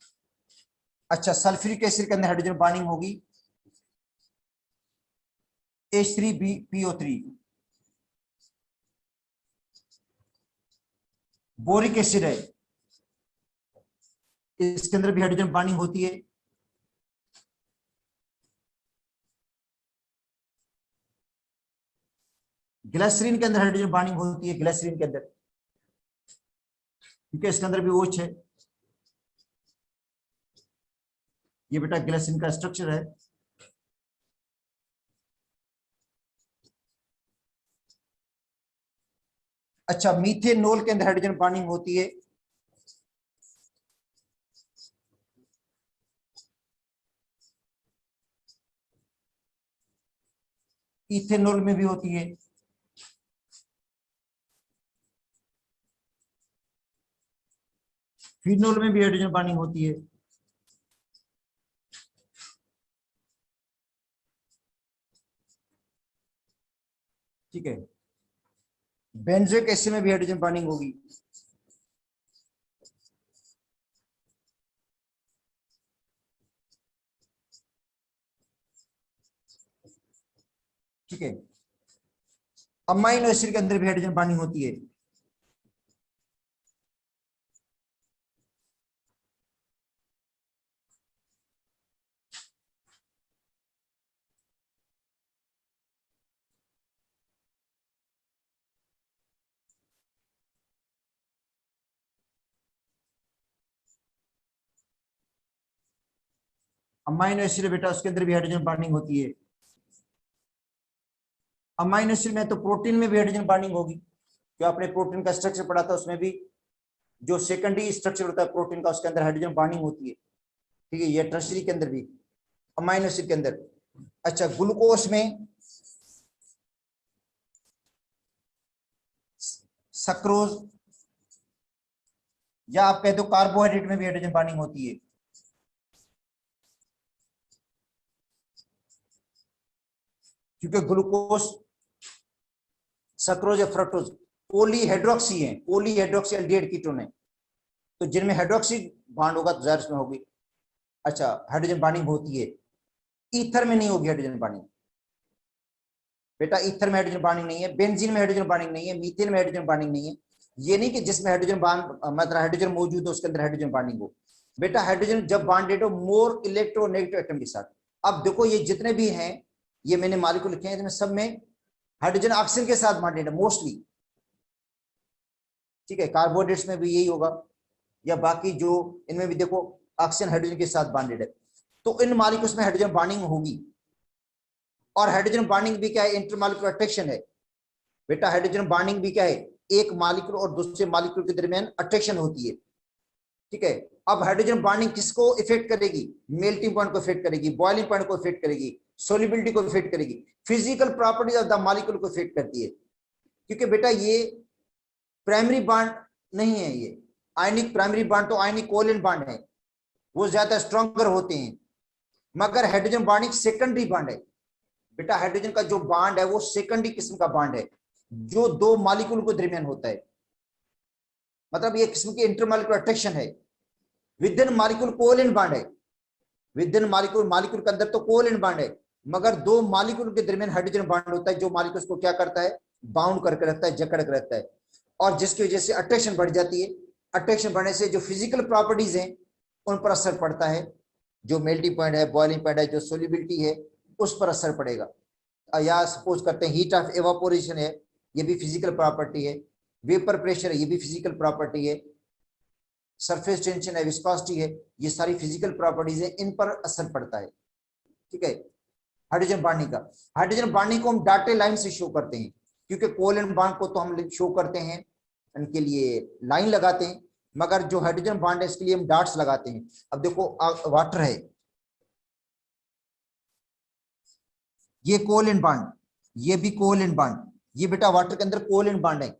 अच्छा सल्फ्यूरिक एसिड के अंदर हाइड्रोजन बॉन्डिंग होगी, H3PO3। बोरिक एसिड है, इसके अंदर भी हाइड्रोजन बॉन्डिंग होती है। ग्लिसरीन के अंदर हाइड्रोजन बॉन्डिंग होती है, ग्लिसरीन के अंदर, क्योंकि इसके अंदर भी OH है। ये बेटा ग्लिसरीन का स्ट्रक्चर है। अच्छा मीथेनॉल के अंदर हाइड्रोजन बॉन्डिंग होती है, इथेनॉल में भी होती है, फिनॉल में भी हाइड्रोजन बॉन्डिंग होती है। ठीक है, बेंजोइक एसिड में भी हाइड्रोजन बॉन्डिंग होगी। ठीक है, अमाइनो एसिड के अंदर भी हाइड्रोजन बॉन्डिंग होती है। अमाइनो एसिड बेटा उसके अंदर भी हाइड्रोजन बॉन्डिंग होती है। अमाइनो एसिड में तो प्रोटीन में भी हाइड्रोजन बॉन्डिंग होगी, जो आपने प्रोटीन का स्ट्रक्चर पढ़ा था उसमें भी जो सेकेंडरी स्ट्रक्चर होता है प्रोटीन का, उसके अंदर हाइड्रोजन बॉन्डिंग होती है। ठीक है, ये टर्शरी के अंदर भी, अमाइनो एसिड के अंदर। अच्छा ग्लूकोज में सक्रोज या आप कह दो कार्बोहाइड्रेट में भी हाइड्रोजन बॉन्डिंग होती है। क्योंकि ग्लूकोज, सक्रोज या फ्रक्टोज पॉलीहाइड्रोक्सी है, पॉलीहाइड्रोक्सी एल्डिहाइड कीटोन है, तो जिनमें हाइड्रोक्सी बॉन्ड होगा तो जाहिर में होगी अच्छा हाइड्रोजन बॉन्डिंग होती है। ईथर में नहीं होगी हाइड्रोजन बॉन्डिंग बेटा, ईथर में हाइड्रोजन बॉन्डिंग नहीं है, बेंजीन में हाइड्रोजन बॉन्डिंग नहीं है, मीथेन में हाइड्रोजन बॉन्डिंग नहीं है। ये नहीं कि जिसमें हाइड्रोजन बॉन्ड मतलब हाइड्रोजन मौजूद हो उसके अंदर हाइड्रोजन बॉन्डिंग हो। बेटा हाइड्रोजन जब बॉन्डेड हो मोर इलेक्ट्रोनेगेटिव एटम के साथ। अब देखो ये जितने भी हैं, ये मैंने मॉलिक्यूल लिखे हैं, इसमें सब में हाइड्रोजन ऑक्सीजन के साथ बॉन्डेड है मोस्टली। ठीक है, कार्बोहाइड्रेट्स में भी यही होगा, या बाकी जो इनमें भी देखो ऑक्सीजन हाइड्रोजन के साथ बॉन्डेड है, तो इन मॉलिक्यूल्स में हाइड्रोजन बॉन्डिंग होगी। और हाइड्रोजन बॉन्डिंग भी क्या है, इंटरमॉलिक्यूलर अट्रैक्शन है। बेटा हाइड्रोजन बॉन्डिंग भी क्या है, एक मॉलिक्यूल और दूसरे मॉलिक्यूल के दरमियान अट्रैक्शन होती है। ठीक है, अब हाइड्रोजन बॉन्डिंग किसको इफेक्ट करेगी, मेल्टिंग पॉइंट को इफेक्ट करेगी, बॉइलिंग पॉइंट को इफेक्ट करेगी, सोल्युबिलिटी को इफेक्ट करेगी, physical properties of the molecule को इफेक्ट करती है। क्योंकि बेटा ये प्राइमरी बॉन्ड नहीं है, ये आयनिक प्राइमरी बॉन्ड तो आयनिक कोवैलेंट बॉन्ड है, वो ज्यादा स्ट्रॉन्गर होते हैं, मगर हाइड्रोजन बॉन्डिंग सेकेंडरी बॉन्ड है। बेटा हाइड्रोजन का जो बॉन्ड है वो सेकेंडरी किस्म का बॉन्ड है, जो दो मॉलिक्यूल के दरमियान होता है। मतलब ये किस्म की इंटरमॉलिक्यूलर अट्रैक्शन है। With in molecule covalent bond है, विद इन मॉलिक्यूल, मॉलिक्यूल के अंदर तो कोवैलेंट बॉन्ड है, मगर दो मॉलिक्यूल के दरमियान हाइड्रोजन बॉन्ड होता है, जो मॉलिक्यूल को क्या करता है, बाउंड करके रखता है, जकड़ के रखता है, और जिसकी वजह से अट्रैक्शन बढ़ जाती है। अट्रैक्शन बढ़ने से जो फिजिकल प्रॉपर्टीज हैं उन पर असर पड़ता है, जो मेल्टिंग पॉइंट है, बॉइलिंग पॉइंट है, जो सोल्यूबिलिटी है, उस पर असर पड़ेगा। या सपोज करते हैं हीट ऑफ एवापोरेशन है, ये भी फिजिकल प्रॉपर्टी है। वेपर प्रेशर है, ये भी फिजिकल प्रॉपर्टी है। सरफेस टेंशन है, विस्कोसिटी है, ये सारी फिजिकल प्रॉपर्टीज है, इन पर असर पड़ता है। ठीक है। हाइड्रोजन बॉन्डिंग का, हाइड्रोजन बॉन्डिंग को हम डॉटेड लाइन से शो करते हैं, क्योंकि कोवैलेंट बॉन्ड को तो हम शो करते हैं, इनके लिए लाइन लगाते हैं, मगर जो हाइड्रोजन बॉन्ड है इसके लिए हम डॉट्स लगाते हैं। अब देखो वाटर है, ये कोवैलेंट बॉन्ड, ये भी कोवैलेंट बॉन्ड, ये बेटा वाटर के अंदर कोवैलेंट बॉन्ड है।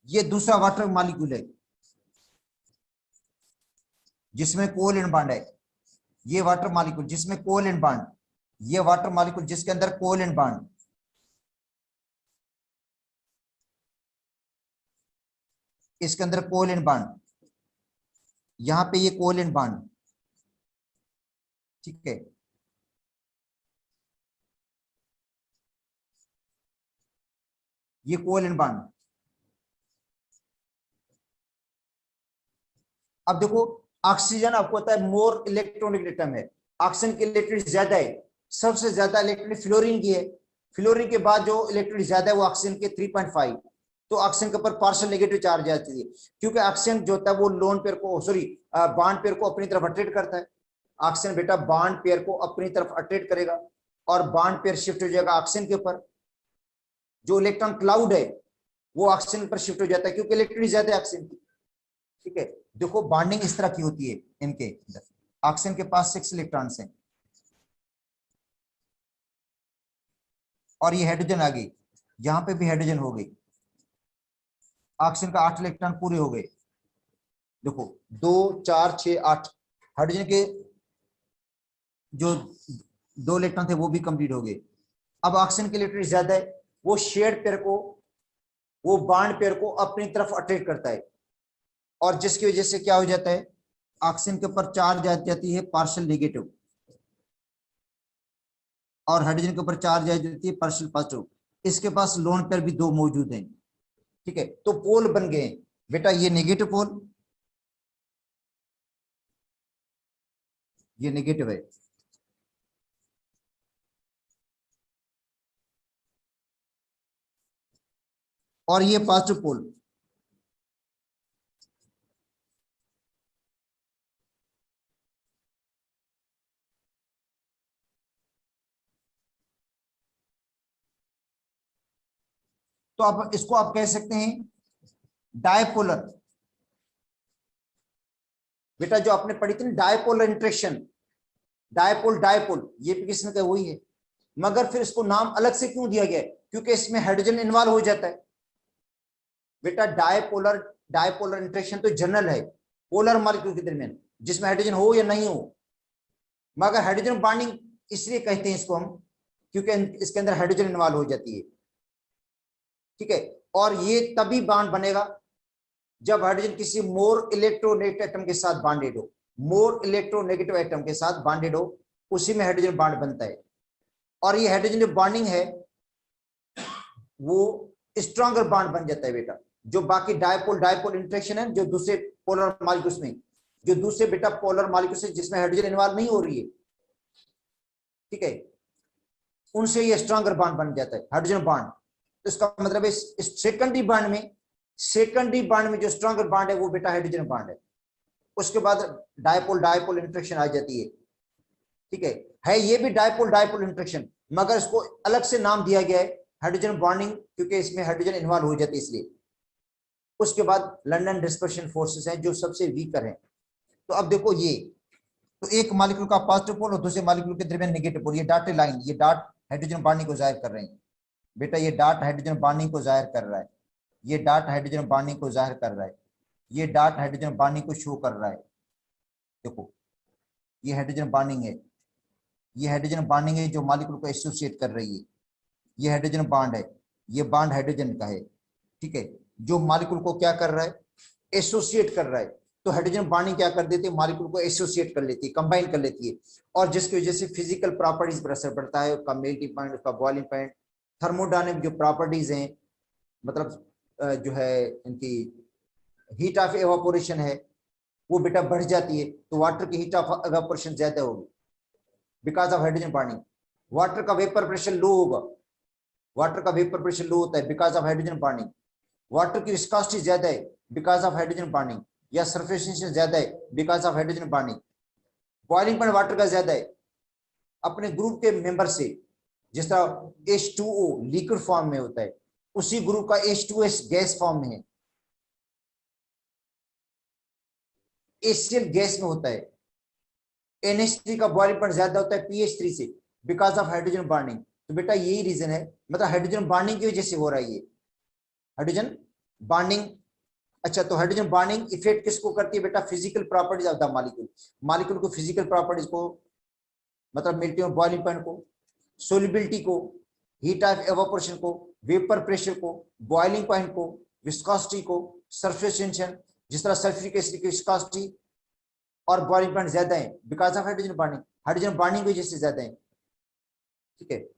ये दूसरा वाटर मॉलिक्यूल है जिसमें कोवैलेंट बॉन्ड है, ये वाटर मॉलिक्यूल जिसमें कोवैलेंट बॉन्ड, ये वाटर मॉलिक्यूल जिसके अंदर कोवैलेंट बॉन्ड, इसके अंदर कोवैलेंट बॉन्ड, यहां पे ये कोवैलेंट बॉन्ड। ठीक है। ये कोवैलेंट बॉन्ड। अब देखो ऑक्सीजन आपको पता है मोर इलेक्ट्रोनेगेटिव एटम है, ऑक्सीजन की इलेक्ट्रिसिटी ज्यादा है, सबसे ज्यादा इलेक्ट्रिसिटी फ्लोरीन की है। फ्लोरीन के बाद जो इलेक्ट्रिसिटी ज्यादा है वो ऑक्सीजन के 3.5। तो ऑक्सीजन के ऊपर पार्शियल नेगेटिव चार्ज आती है, क्योंकि ऑक्सीजन जो होता है वो लोन पेयर को, सॉरी बॉन्ड पेयर को अपनी तरफ अट्रैक्ट करता है। ऑक्सीजन बेटा बॉन्ड पेयर को अपनी तरफ अट्रैक्ट करेगा और बॉन्ड पेयर शिफ्ट हो जाएगा ऑक्सीजन के ऊपर। जो इलेक्ट्रॉन क्लाउड है वो ऑक्सीजन पर शिफ्ट हो जाता है, क्योंकि इलेक्ट्रिसिटी ज्यादा है ऑक्सीजन की। ठीक है। देखो बॉन्डिंग इस तरह की होती है इनके अंदर, ऑक्सीजन के पास 6 इलेक्ट्रॉन्स हैं और ये हाइड्रोजन आ गई, यहां पे भी हाइड्रोजन हो गई, ऑक्सीजन का 8 इलेक्ट्रॉन पूरे हो गए। देखो 2 4 6 8, हाइड्रोजन के जो 2 इलेक्ट्रॉन थे वो भी कंप्लीट हो गए। अब ऑक्सीजन की इलेक्ट्रिसिटी ज्यादा है, वो शेयर्ड पेयर को, वो बॉन्ड पेयर को अपनी तरफ अट्रैक्ट करता है, और जिसकी वजह से क्या हो जाता है, ऑक्सीजन के ऊपर चार्ज आ जाती है पार्शियल नेगेटिव, और हाइड्रोजन के ऊपर चार्ज आ जाती है पार्शियल पॉजिटिव। इसके पास लोन पेयर भी 2 मौजूद हैं। ठीक है, तो पोल बन गए बेटा, ये नेगेटिव पोल, ये नेगेटिव है, और ये पॉजिटिव पोल। तो आप इसको आप कह सकते हैं डायपोलर। बेटा जो आपने पढ़ी थी ना डायपोलर इंटरेक्शन, डायपोल डायपोल, ये भी किसने कहा, वही है, मगर फिर इसको नाम अलग से क्यों दिया गया है, क्योंकि इसमें हाइड्रोजन इन्वॉल्व हो जाता है। बेटा डायपोलर, डायपोलर इंटरेक्शन तो जनरल है पोलर मॉलिक्यूल के दरमियान, जिसमें हाइड्रोजन हो या नहीं हो, मगर हाइड्रोजन बॉन्डिंग इसलिए कहते हैं इसको हम, क्योंकि इसके अंदर हाइड्रोजन इन्वॉल्व हो जाती है। ठीक है, और ये तभी बॉन्ड बनेगा जब हाइड्रोजन किसी मोर इलेक्ट्रोनेगेटिव एटम के साथ बॉन्डेड हो, मोर इलेक्ट्रोनेगेटिव एटम के साथ बॉन्डेड हो, उसी में हाइड्रोजन बॉन्ड बनता है। और ये हाइड्रोजन जो बॉन्डिंग है वो स्ट्रॉन्गर बॉन्ड बन जाता है बेटा। जो बाकी डायपोल डायपोल इंटरेक्शन है, जो दूसरे पोलर मॉलिक्यूल्स में, जो दूसरे बेटा पोलर मॉलिक्यूल्स है जिसमें हाइड्रोजन इन्वॉल्व नहीं हो रही है, ठीक है, उनसे ये स्ट्रॉन्गर बॉन्ड बन जाता है हाइड्रोजन बॉन्ड। तो इसका मतलब है इस सेकेंडरी बॉन्ड में, सेकेंडरी बॉन्ड में जो स्ट्रॉन्गर बॉन्ड है वो बेटा हाइड्रोजन बॉन्ड है। उसके बाद डायपोल डायपोल इंटरेक्शन आ जाती है। ठीक है ये भी डायपोल डायपोल इंटरेक्शन, मगर इसको अलग से नाम दिया गया है हाइड्रोजन बॉन्डिंग, क्योंकि इसमें हाइड्रोजन इन्वॉल्व हो जाती है इसलिए। उसके बाद लंदन डिस्पर्शन फोर्सेस हैं जो सबसे वीकर हैं। तो अब देखो ये, तो एक मॉलिक्यूल का पॉजिटिव पोल और दूसरे मॉलिक्यूल के दरमियान नेगेटिव पोल, ये डॉटेड लाइन, ये डॉट हाइड्रोजन बॉन्डिंग को जाहिर कर रहे हैं बेटा, ये डॉट हाइड्रोजन बॉन्डिंग को जाहिर कर रहा है, ये डॉट हाइड्रोजन बॉन्डिंग को जाहिर कर रहा है, ये डॉट हाइड्रोजन बॉन्डिंग को शो कर रहा है। देखो ये हाइड्रोजन बॉन्डिंग है, ये हाइड्रोजन बॉन्डिंग है जो मॉलिक्यूल को एसोसिएट कर रही है, ये हाइड्रोजन बॉन्ड है, ये बॉन्ड हाइड्रोजन का है। ठीक है, जो मॉलिक्यूल को क्या कर रहा है, एसोसिएट कर रहा है। तो हाइड्रोजन बॉन्डिंग क्या कर देती है, मॉलिक्यूल को एसोसिएट कर लेती है, कंबाइन कर लेती है, और जिसकी वजह से फिजिकल प्रॉपर्टीज पर असर पड़ता है, उसका मेल्टिंग पॉइंट, उसका बॉइलिंग पॉइंट, थर्मोडायनेमिक जो प्रॉपर्टीज हैं, मतलब जो है इनकी हीट ऑफ एवापोरेशन है, वो बेटा बढ़ जाती है, तो वाटर की हीट ऑफ इवेपोरेशन ज्यादा होगी because of hydrogen bonding. Water का वेपर प्रेशर लो होगा, वाटर का वेपर प्रेशर लो होता है because of hydrogen bonding. Water की विस्कोसिटी ज्यादा है बिकॉज ऑफ हाइड्रोजन बॉन्डिंग, या सरफेस टेंशन ज्यादा है because of hydrogen bonding. Boiling point water का ज्यादा है अपने ग्रुप के मेंबर से, जिस तरह H2O लिक्विड फॉर्म में होता है, उसी ग्रुप का H2S गैस फॉर्म में है, HCl गैस में होता है। NH3 का बॉइलिंग पॉइंट ज्यादा होता है pH3 से बिकॉज ऑफ हाइड्रोजन बॉन्डिंग। तो बेटा यही रीजन है, मतलब हाइड्रोजन बॉन्डिंग की वजह से हो रहा है ये हाइड्रोजन बॉन्डिंग। अच्छा, तो हाइड्रोजन बॉन्डिंग इफेक्ट किसको करती है बेटा? Physical properties of the molecule, molecule को फिजिकल प्रॉपर्टीज को, मतलब मिलती है बॉइलिंग पॉइंट को, सोलिबिलिटी को, हीट ऑफ एवापोरेशन को, वेपर प्रेशर को, बॉइलिंग पॉइंट को, विस्कोसिटी को, सरफेस टेंशन, जिस तरह सल्फ्यूरिक एसिड की विस्कोसिटी और बॉइलिंग पॉइंट ज्यादा है because of hydrogen bonding, hydrogen bonding की वजह से ज्यादा है। ठीक है,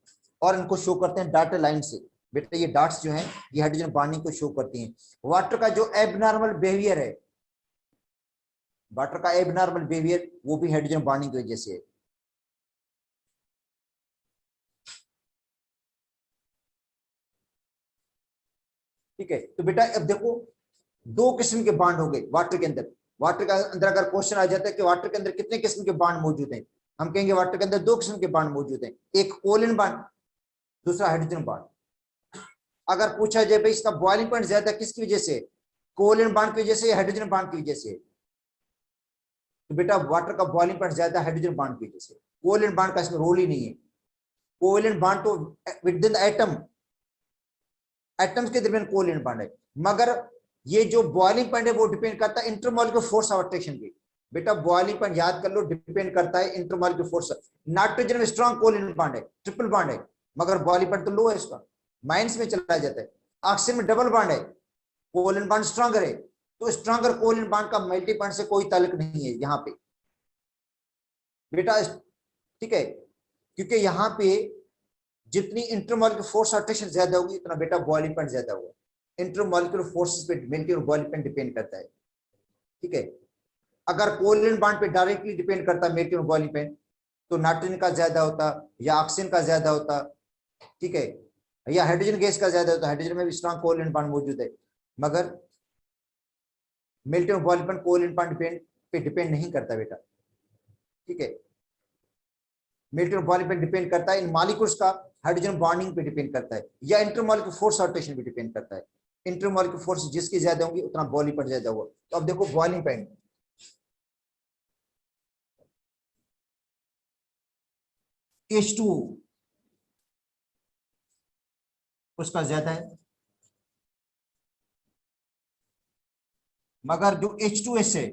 और इनको शो करते हैं डाटा लाइन से। बेटा ये डॉट्स जो हैं ये हाइड्रोजन बॉन्डिंग को शो करती हैं। वाटर का जो एबनॉर्मल बिहेवियर है, वाटर का एबनॉर्मल बिहेवियर वो भी हाइड्रोजन बॉन्डिंग की वजह से है। ठीक है, तो बेटा अब देखो दो किस्म के बॉन्ड हो गए वाटर के अंदर। वाटर के अंदर अगर क्वेश्चन आ जाता है कि वाटर के अंदर कितने किस्म के बॉन्ड मौजूद हैं, हम कहेंगे वाटर के अंदर दो किस्म के बॉन्ड मौजूद हैं, एक कोवैलेंट बॉन्ड, दूसरा हाइड्रोजन बॉन्ड। अगर पूछा जाए भाई इसका बॉइलिंग पॉइंट ज्यादा किसकी वजह से, कोवैलेंट बॉन्ड की वजह से या हाइड्रोजन बॉन्ड की वजह से, तो बेटा वाटर का बॉइलिंग पॉइंट ज्यादा हाइड्रोजन बॉन्ड की वजह से। कोवैलेंट बॉन्ड का इसमें रोल ही नहीं है। कोवैलेंट बॉन्ड तो विद इन एटम, एटम्स के दरमियान कोवैलेंट बॉन्ड है, मगर ये जो बॉइलिंग पॉइंट है वो डिपेंड करता है इंटरमॉलिक्यूलर फोर्स ऑफ अट्रैक्शन पे। बेटा बॉइलिंग पॉइंट याद कर लो, डिपेंड करता है इंटरमॉलिक्यूलर फोर्स। नाइट्रोजन में स्ट्रॉन्ग कोवैलेंट बॉन्ड है, ट्रिपल बॉन्ड है, मगर बॉइलिंग पॉइंट तो लो है, इसका माइनस में चला जाता है। ऑक्सीजन में डबल बॉन्ड है, कोवैलेंट बॉन्ड स्ट्रॉन्गर है, तो स्ट्रॉन्गर कोवैलेंट बॉन्ड का मल्टी बॉन्ड से कोई ताल्लुक नहीं है यहाँ पे बेटा। ठीक है, क्योंकि यहाँ पे जितनी इंटरमॉलिक्यूलर फोर्स अट्रैक्शन ज्यादा होगी उतना बेटा बॉइलिंग पॉइंट ज्यादा होगा। इंटरमॉलिक्यूलर फोर्सेस पे मिलकर बॉइलिंग पॉइंट डिपेंड करता है। ठीक है, अगर कोवैलेंट बॉन्ड पे डायरेक्टली डिपेंड करता है मेल्टिंग बॉइलिंग पॉइंट, तो नाइट्रोजन का ज्यादा होता या ऑक्सीजन का ज्यादा होता। ठीक है, या हाइड्रोजन गैस का ज्यादा होता, हाइड्रोजन में भी स्ट्रॉन्ग कोवैलेंट बॉन्ड मौजूद है, मगर melting boiling point covalent bond पे डिपेंड नहीं करता बेटा। ठीक है, मेल्टिंग बॉइलिंग पे डिपेंड करता है इन मॉलिक्यूल्स का, हाइड्रोजन बॉन्डिंग पे डिपेंड करता है, या इंटरमॉलिक्यूलर फोर्स ऑफ पे डिपेंड करता है। इंटरमॉलिक्यूलर फोर्स जिसकी ज्यादा होगी उतना बॉइलिंग पॉइंट ज्यादा होगा। तो अब देखो बॉइलिंग पॉइंट H2 उसका ज्यादा है, मगर जो H2S है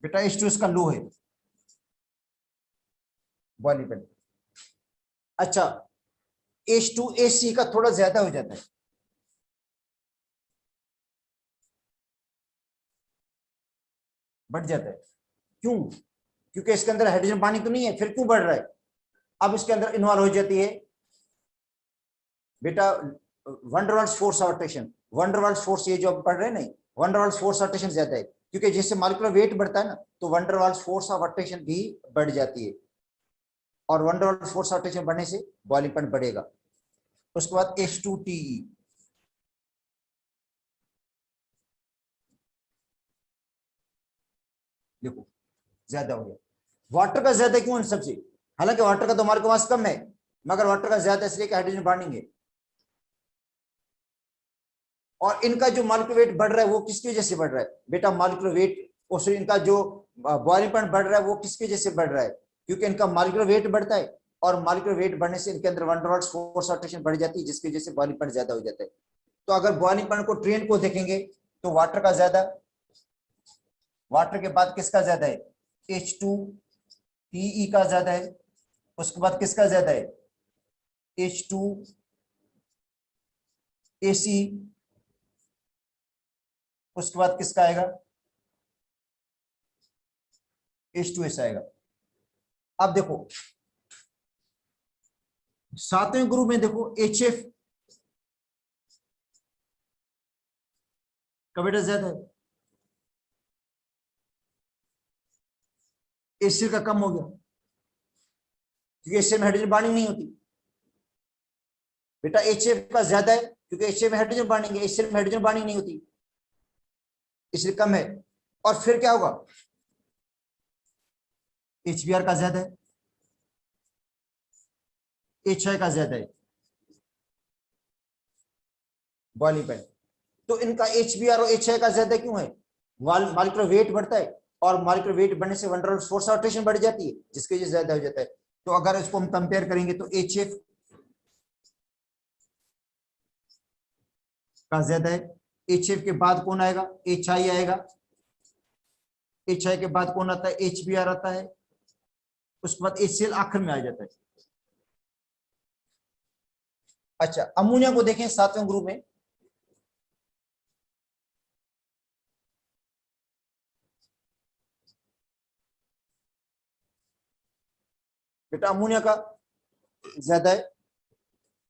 बेटा H2S का लो है बॉइलिंग पॉइंट। अच्छा, H2AC का थोड़ा ज्यादा हो जाता है, बढ़ जाता है। क्यों? क्योंकि इसके अंदर हाइड्रोजन पानी तो नहीं है, फिर क्यों बढ़ रहा है? अब इसके अंदर इन्वॉल्व हो जाती है बेटा van der Waals force of attraction. Van der Waals force ये जो आप पढ़ रहे हैं नहीं, one der Waals force of attraction ज्यादा है, क्योंकि जैसे मॉलिक्यूलर वेट बढ़ता है ना, तो one der Waals force of attraction भी बढ़ जाती है, और one der Waals force of attraction बढ़ने से बॉइलिंग पॉइंट बढ़ेगा। उसके बाद H2TE, देखो ज्यादा हो गया। वाटर का ज्यादा क्यों इन सबसे? हालांकि वाटर का तो हमारे पास कम है, मगर वाटर का ज्यादा इसलिए कि हाइड्रोजन बॉन्डिंग है। और इनका जो मॉलिक्यूलर वेट बढ़ रहा है वो किसकी वजह से बढ़ रहा है बेटा? मॉलिक्यूलर वेट, और इनका जो बॉइलिंग पॉइंट बढ़ रहा है वो किसकी वजह से बढ़ रहा है? क्योंकि इनका मॉलिक्यूलर वेट बढ़ता है, और मॉलिक्यूलर वेट बढ़ने से इनके अंदर one der Waals force of attraction बढ़ जाती है, जिसकी वजह से बॉइलिंग पॉइंट ज्यादा हो जाता है। तो अगर बॉइलिंग पॉइंट को ट्रेंड को देखेंगे तो वाटर का ज्यादा, वाटर के बाद किसका ज्यादा है? H2TE का ज्यादा है। उसके बाद किसका ज्यादा है? H2AC। उसके बाद किसका आएगा? H2S आएगा। अब देखो सातवें ग्रुप में देखो HF का बेटा ज्यादा है, HCl का कम हो गया, क्योंकि HCl में हाइड्रोजन बॉन्डिंग नहीं होती। बेटा HF का ज्यादा है क्योंकि HF में हाइड्रोजन बॉन्डिंग है, HCl में हाइड्रोजन बॉन्डिंग नहीं होती, इसलिए कम है। और फिर क्या होगा, HBr का ज्यादा है, HI का ज्यादा है बॉइलिंग पॉइंट। तो इनका HBr और HI का ज्यादा क्यों है, मॉलिक्यूलर वेट बढ़ता है, और मॉलिक्यूलर वेट बढ़ने से van der force of rotation बढ़ जाती है, जिसकी वजह से ज्यादा हो जाता है। तो अगर इसको हम कंपेयर करेंगे तो HF का ज्यादा है, HF के बाद कौन आएगा, HI आएगा, HI के बाद कौन आता है, HBr आता है, उसके बाद HCl आखिर में आ जाता है। अच्छा, अमोनिया को देखें सातवें ग्रुप में, बेटा अमोनिया का ज्यादा है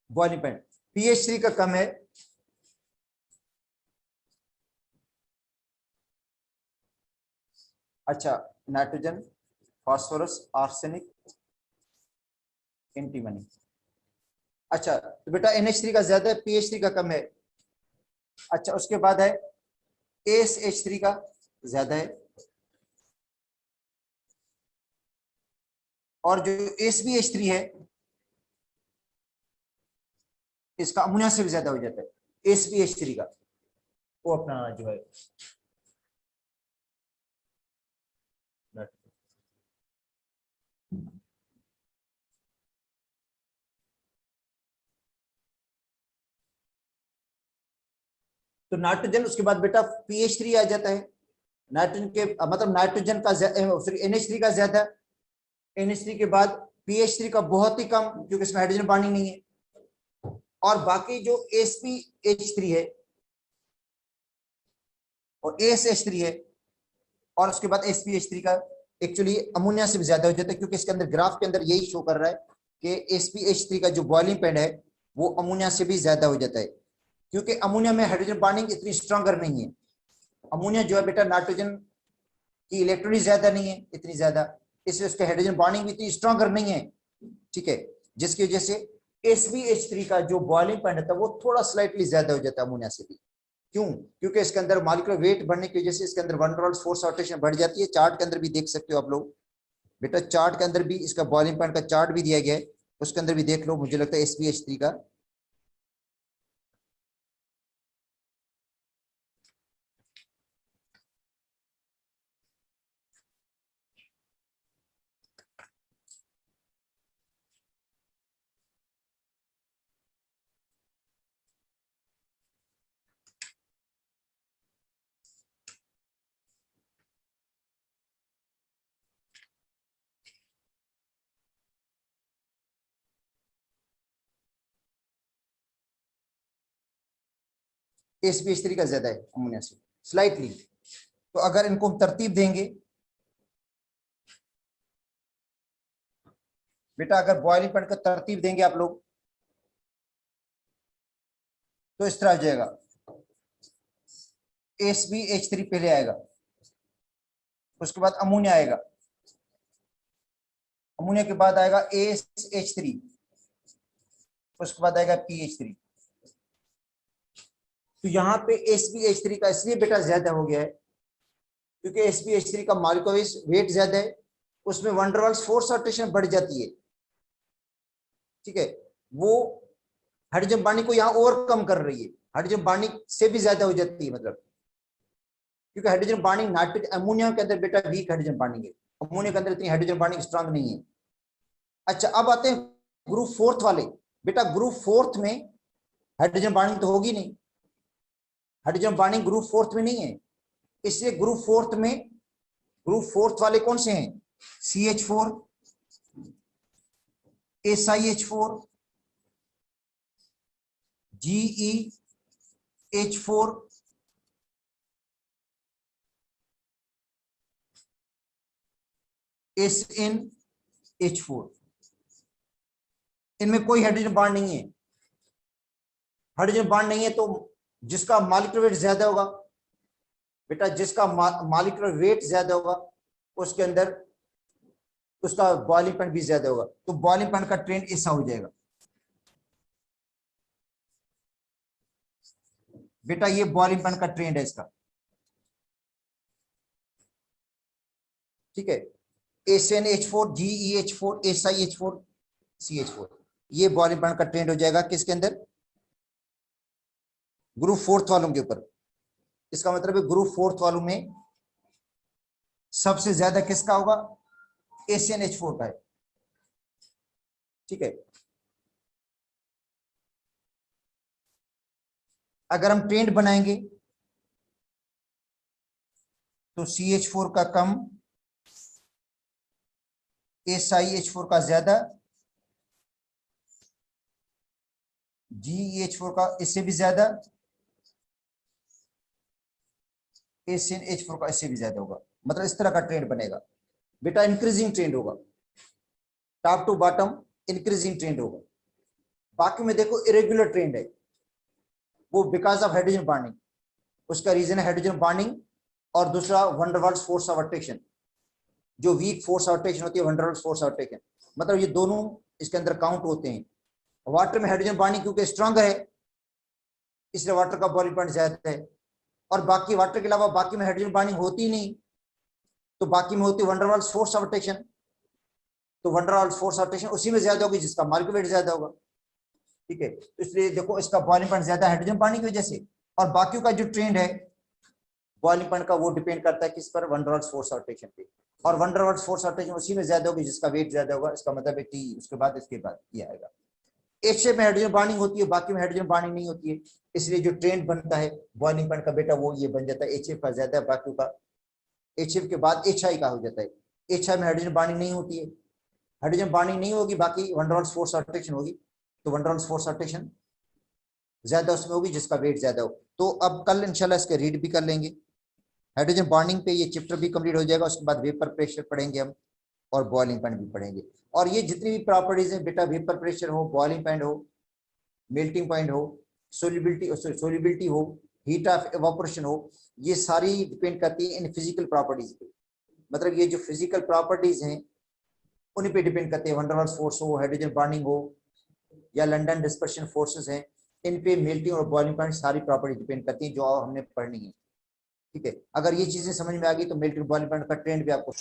बॉइलिंग पॉइंट, pH 3 का कम है, अच्छा, नाइट्रोजन, फास्फोरस, आर्सेनिक, एंटीमनी। अच्छा, तो बेटा NH3 का ज्यादा है, pH 3 का कम है। अच्छा, उसके बाद है ASH3 का ज्यादा है, और जो SbH3 है इसका अमोनिया से भी ज्यादा हो जाता है, SbH3 का, वो अपना जो है तो नाइट्रोजन, उसके बाद बेटा pH 3 आ जाता है, नाइट्रोजन के मतलब नाइट्रोजन का सॉरी NH3 का ज्यादा, NH3 के बाद pH 3 का बहुत ही कम, क्योंकि इसमें हाइड्रोजन बॉन्डिंग नहीं है। और बाकी जो SbH3 है और ASH3 है, और उसके बाद SbH3 का एक्चुअली अमोनिया से भी ज्यादा हो जाता है, क्योंकि इसके अंदर ग्राफ के अंदर यही शो कर रहा है कि SbH3 का जो बॉइलिंग पॉइंट है वो अमोनिया से भी ज्यादा हो जाता है, क्योंकि अमोनिया में हाइड्रोजन बॉन्डिंग इतनी स्ट्रॉन्गर नहीं है। अमोनिया जो है बेटा नाइट्रोजन की इलेक्ट्रॉन ज्यादा नहीं है इतनी ज्यादा, इसलिए उसके हाइड्रोजन बॉन्डिंग भी इतनी स्ट्रॉन्गर नहीं है, ठीक है, जिसकी वजह से SbH3 का जो बॉइलिंग पॉइंट होता है वो थोड़ा स्लाइटली ज्यादा हो जाता है अमोनिया से भी। क्यों, क्योंकि इसके अंदर मॉलिक्यूलर वेट बढ़ने की वजह से इसके अंदर van der force of rotation बढ़ जाती है। चार्ट के अंदर भी देख सकते हो आप लोग, बेटा चार्ट के अंदर भी इसका बॉइलिंग पॉइंट का चार्ट भी दिया गया है, उसके अंदर भी देख लो, मुझे लगता है SbH3 का। SbH3 का ज्यादा है अमोनिया से स्लाइटली। तो अगर इनको हम तरतीब देंगे, बेटा अगर बॉइलिंग पॉइंट का तरतीब देंगे आप लोग तो इस तरह आ जाएगा, SbH3 पहले आएगा, उसके बाद अमोनिया आएगा, अमोनिया के बाद आएगा ASH3, उसके बाद आएगा PH3। तो यहाँ पे SbH3 का इसलिए बेटा ज्यादा हो गया है क्योंकि SbH3 का मॉलिक्यूलर वेट ज्यादा है, उसमें van der Waals force of rotation बढ़ जाती है, ठीक है, वो हाइड्रोजन बॉन्डिंग को यहाँ ओवरकम कर रही है, हाइड्रोजन बॉन्डिंग से भी ज्यादा हो जाती है, मतलब क्योंकि हाइड्रोजन बॉन्डिंग नाइट्रोजन अमोनिया के अंदर बेटा वीक हाइड्रोजन बॉन्डिंग है, अमोनिया के अंदर इतनी हाइड्रोजन बॉन्डिंग स्ट्रांग नहीं है। अच्छा, अब आते हैं ग्रुप फोर्थ वाले, बेटा ग्रुप फोर्थ में हाइड्रोजन बॉन्डिंग तो होगी नहीं, हाइड्रोजन बॉन्डिंग ग्रुप फोर्थ में नहीं है, इसलिए ग्रुप फोर्थ वाले कौन से हैं, CH4, SiH4, GeH4, SnH4। इनमें कोई हाइड्रोजन बॉन्ड नहीं है, हाइड्रोजन बॉन्ड नहीं है, तो जिसका मॉलिक्यूलर वेट ज्यादा होगा बेटा, जिसका मॉलिक्यूलर वेट ज्यादा होगा उसके अंदर उसका बॉइलिंग पॉइंट भी ज्यादा होगा, तो बॉइलिंग पॉइंट का ट्रेंड ऐसा हो जाएगा बेटा, ये बॉइलिंग पॉइंट का ट्रेंड है इसका, ठीक है। SnH4 GeH4 SiH4 CH4, ये बॉइलिंग पॉइंट का ट्रेंड हो जाएगा किसके अंदर, ग्रुप फोर्थ वालों के ऊपर। इसका मतलब है ग्रुप फोर्थ वालों में सबसे ज्यादा किसका होगा, SnH4 का है, ठीक है। अगर हम ट्रेंड बनाएंगे तो CH4 का कम, SiH4 का ज्यादा, GeH4 का इससे भी ज्यादा, SnH4 का इससे भी ज्यादा होगा, मतलब इस तरह का ट्रेंड बनेगा बेटा, इंक्रीजिंग ट्रेंड होगा, top to bottom increasing trend होगा। बाकी में देखो इरेगुलर ट्रेंड है, वो बिकॉज ऑफ हाइड्रोजन बॉन्डिंग, उसका रीजन है हाइड्रोजन बॉन्डिंग, और दूसरा van der Waals force of attraction, जो वीक फोर्स ऑफ अट्रैक्शन होती है van der Waals force of attraction, मतलब ये दोनों इसके अंदर काउंट होते हैं। वाटर में हाइड्रोजन बॉन्डिंग क्योंकि स्ट्रांग है इसलिए वाटर का बॉइलिंग पॉइंट ज्यादा है, और बाकी वाटर के अलावा बाकी में हाइड्रोजन बॉन्डिंग होती नहीं, तो बाकी में होती है van der Waals force of attraction, तो van der Waals force of attraction उसी में ज्यादा होगी जिसका मॉलिक्यूलर वेट ज्यादा होगा, ठीक है। तो इसलिए देखो इसका बॉइलिंग पॉइंट ज्यादा हाइड्रोजन बॉन्डिंग की वजह से, और बाकी का जो ट्रेंड है बॉइलिंग पॉइंट का वो डिपेंड करता है किस पर, van der Waals force of attraction पे, और van der Waals force of attraction उसी में ज्यादा होगी जिसका वेट ज्यादा होगा, इसका मतलब है T, उसके बाद इसके बाद ये आएगा। एच शेप में हाइड्रोजन बॉन्डिंग होती है, बाकी में हाइड्रोजन बॉन्डिंग नहीं होती है, इसलिए जो ट्रेंड बनता है बॉइलिंग पॉइंट का बेटा वो ये बन जाता है एच का ज्यादा है, बाकी का एच के बाद HI का हो जाता है। HI में हाइड्रोजन बॉन्डिंग नहीं होती है, हाइड्रोजन बॉन्डिंग नहीं होगी, बाकी van der Waals force of attraction होगी, तो van der Waals force of attraction ज्यादा उसमें होगी जिसका वेट ज्यादा हो। तो अब कल इंशाल्लाह इसके रीड भी कर लेंगे, हाइड्रोजन बॉन्डिंग पे ये चैप्टर भी कंप्लीट हो जाएगा, उसके बाद वेपर प्रेशर पढ़ेंगे हम, और बॉइलिंग पॉइंट भी पढ़ेंगे। और ये जितनी भी प्रॉपर्टीज हैं बेटा, वेपर प्रेशर हो, बॉइलिंग पॉइंट हो, मेल्टिंग पॉइंट हो, सोल्युबिलिटी हो, हीट ऑफ इवापोरेशन हो, ये सारी डिपेंड करती है इन फिजिकल प्रॉपर्टीज पे, मतलब ये जो फिजिकल प्रॉपर्टीज हैं उन पे डिपेंड करते हैं, वैन डर वाल्स फोर्स हो, हाइड्रोजन बॉन्डिंग हो, या लंदन डिस्पर्शन फोर्सेस हैं, इन पे मेल्टिंग और बॉइलिंग पॉइंट सारी प्रॉपर्टी डिपेंड करती है जो हमने पढ़नी है, ठीक है। अगर ये चीजें समझ में आ गई तो मेल्टिंग बॉइलिंग पॉइंट का ट्रेंड भी आपको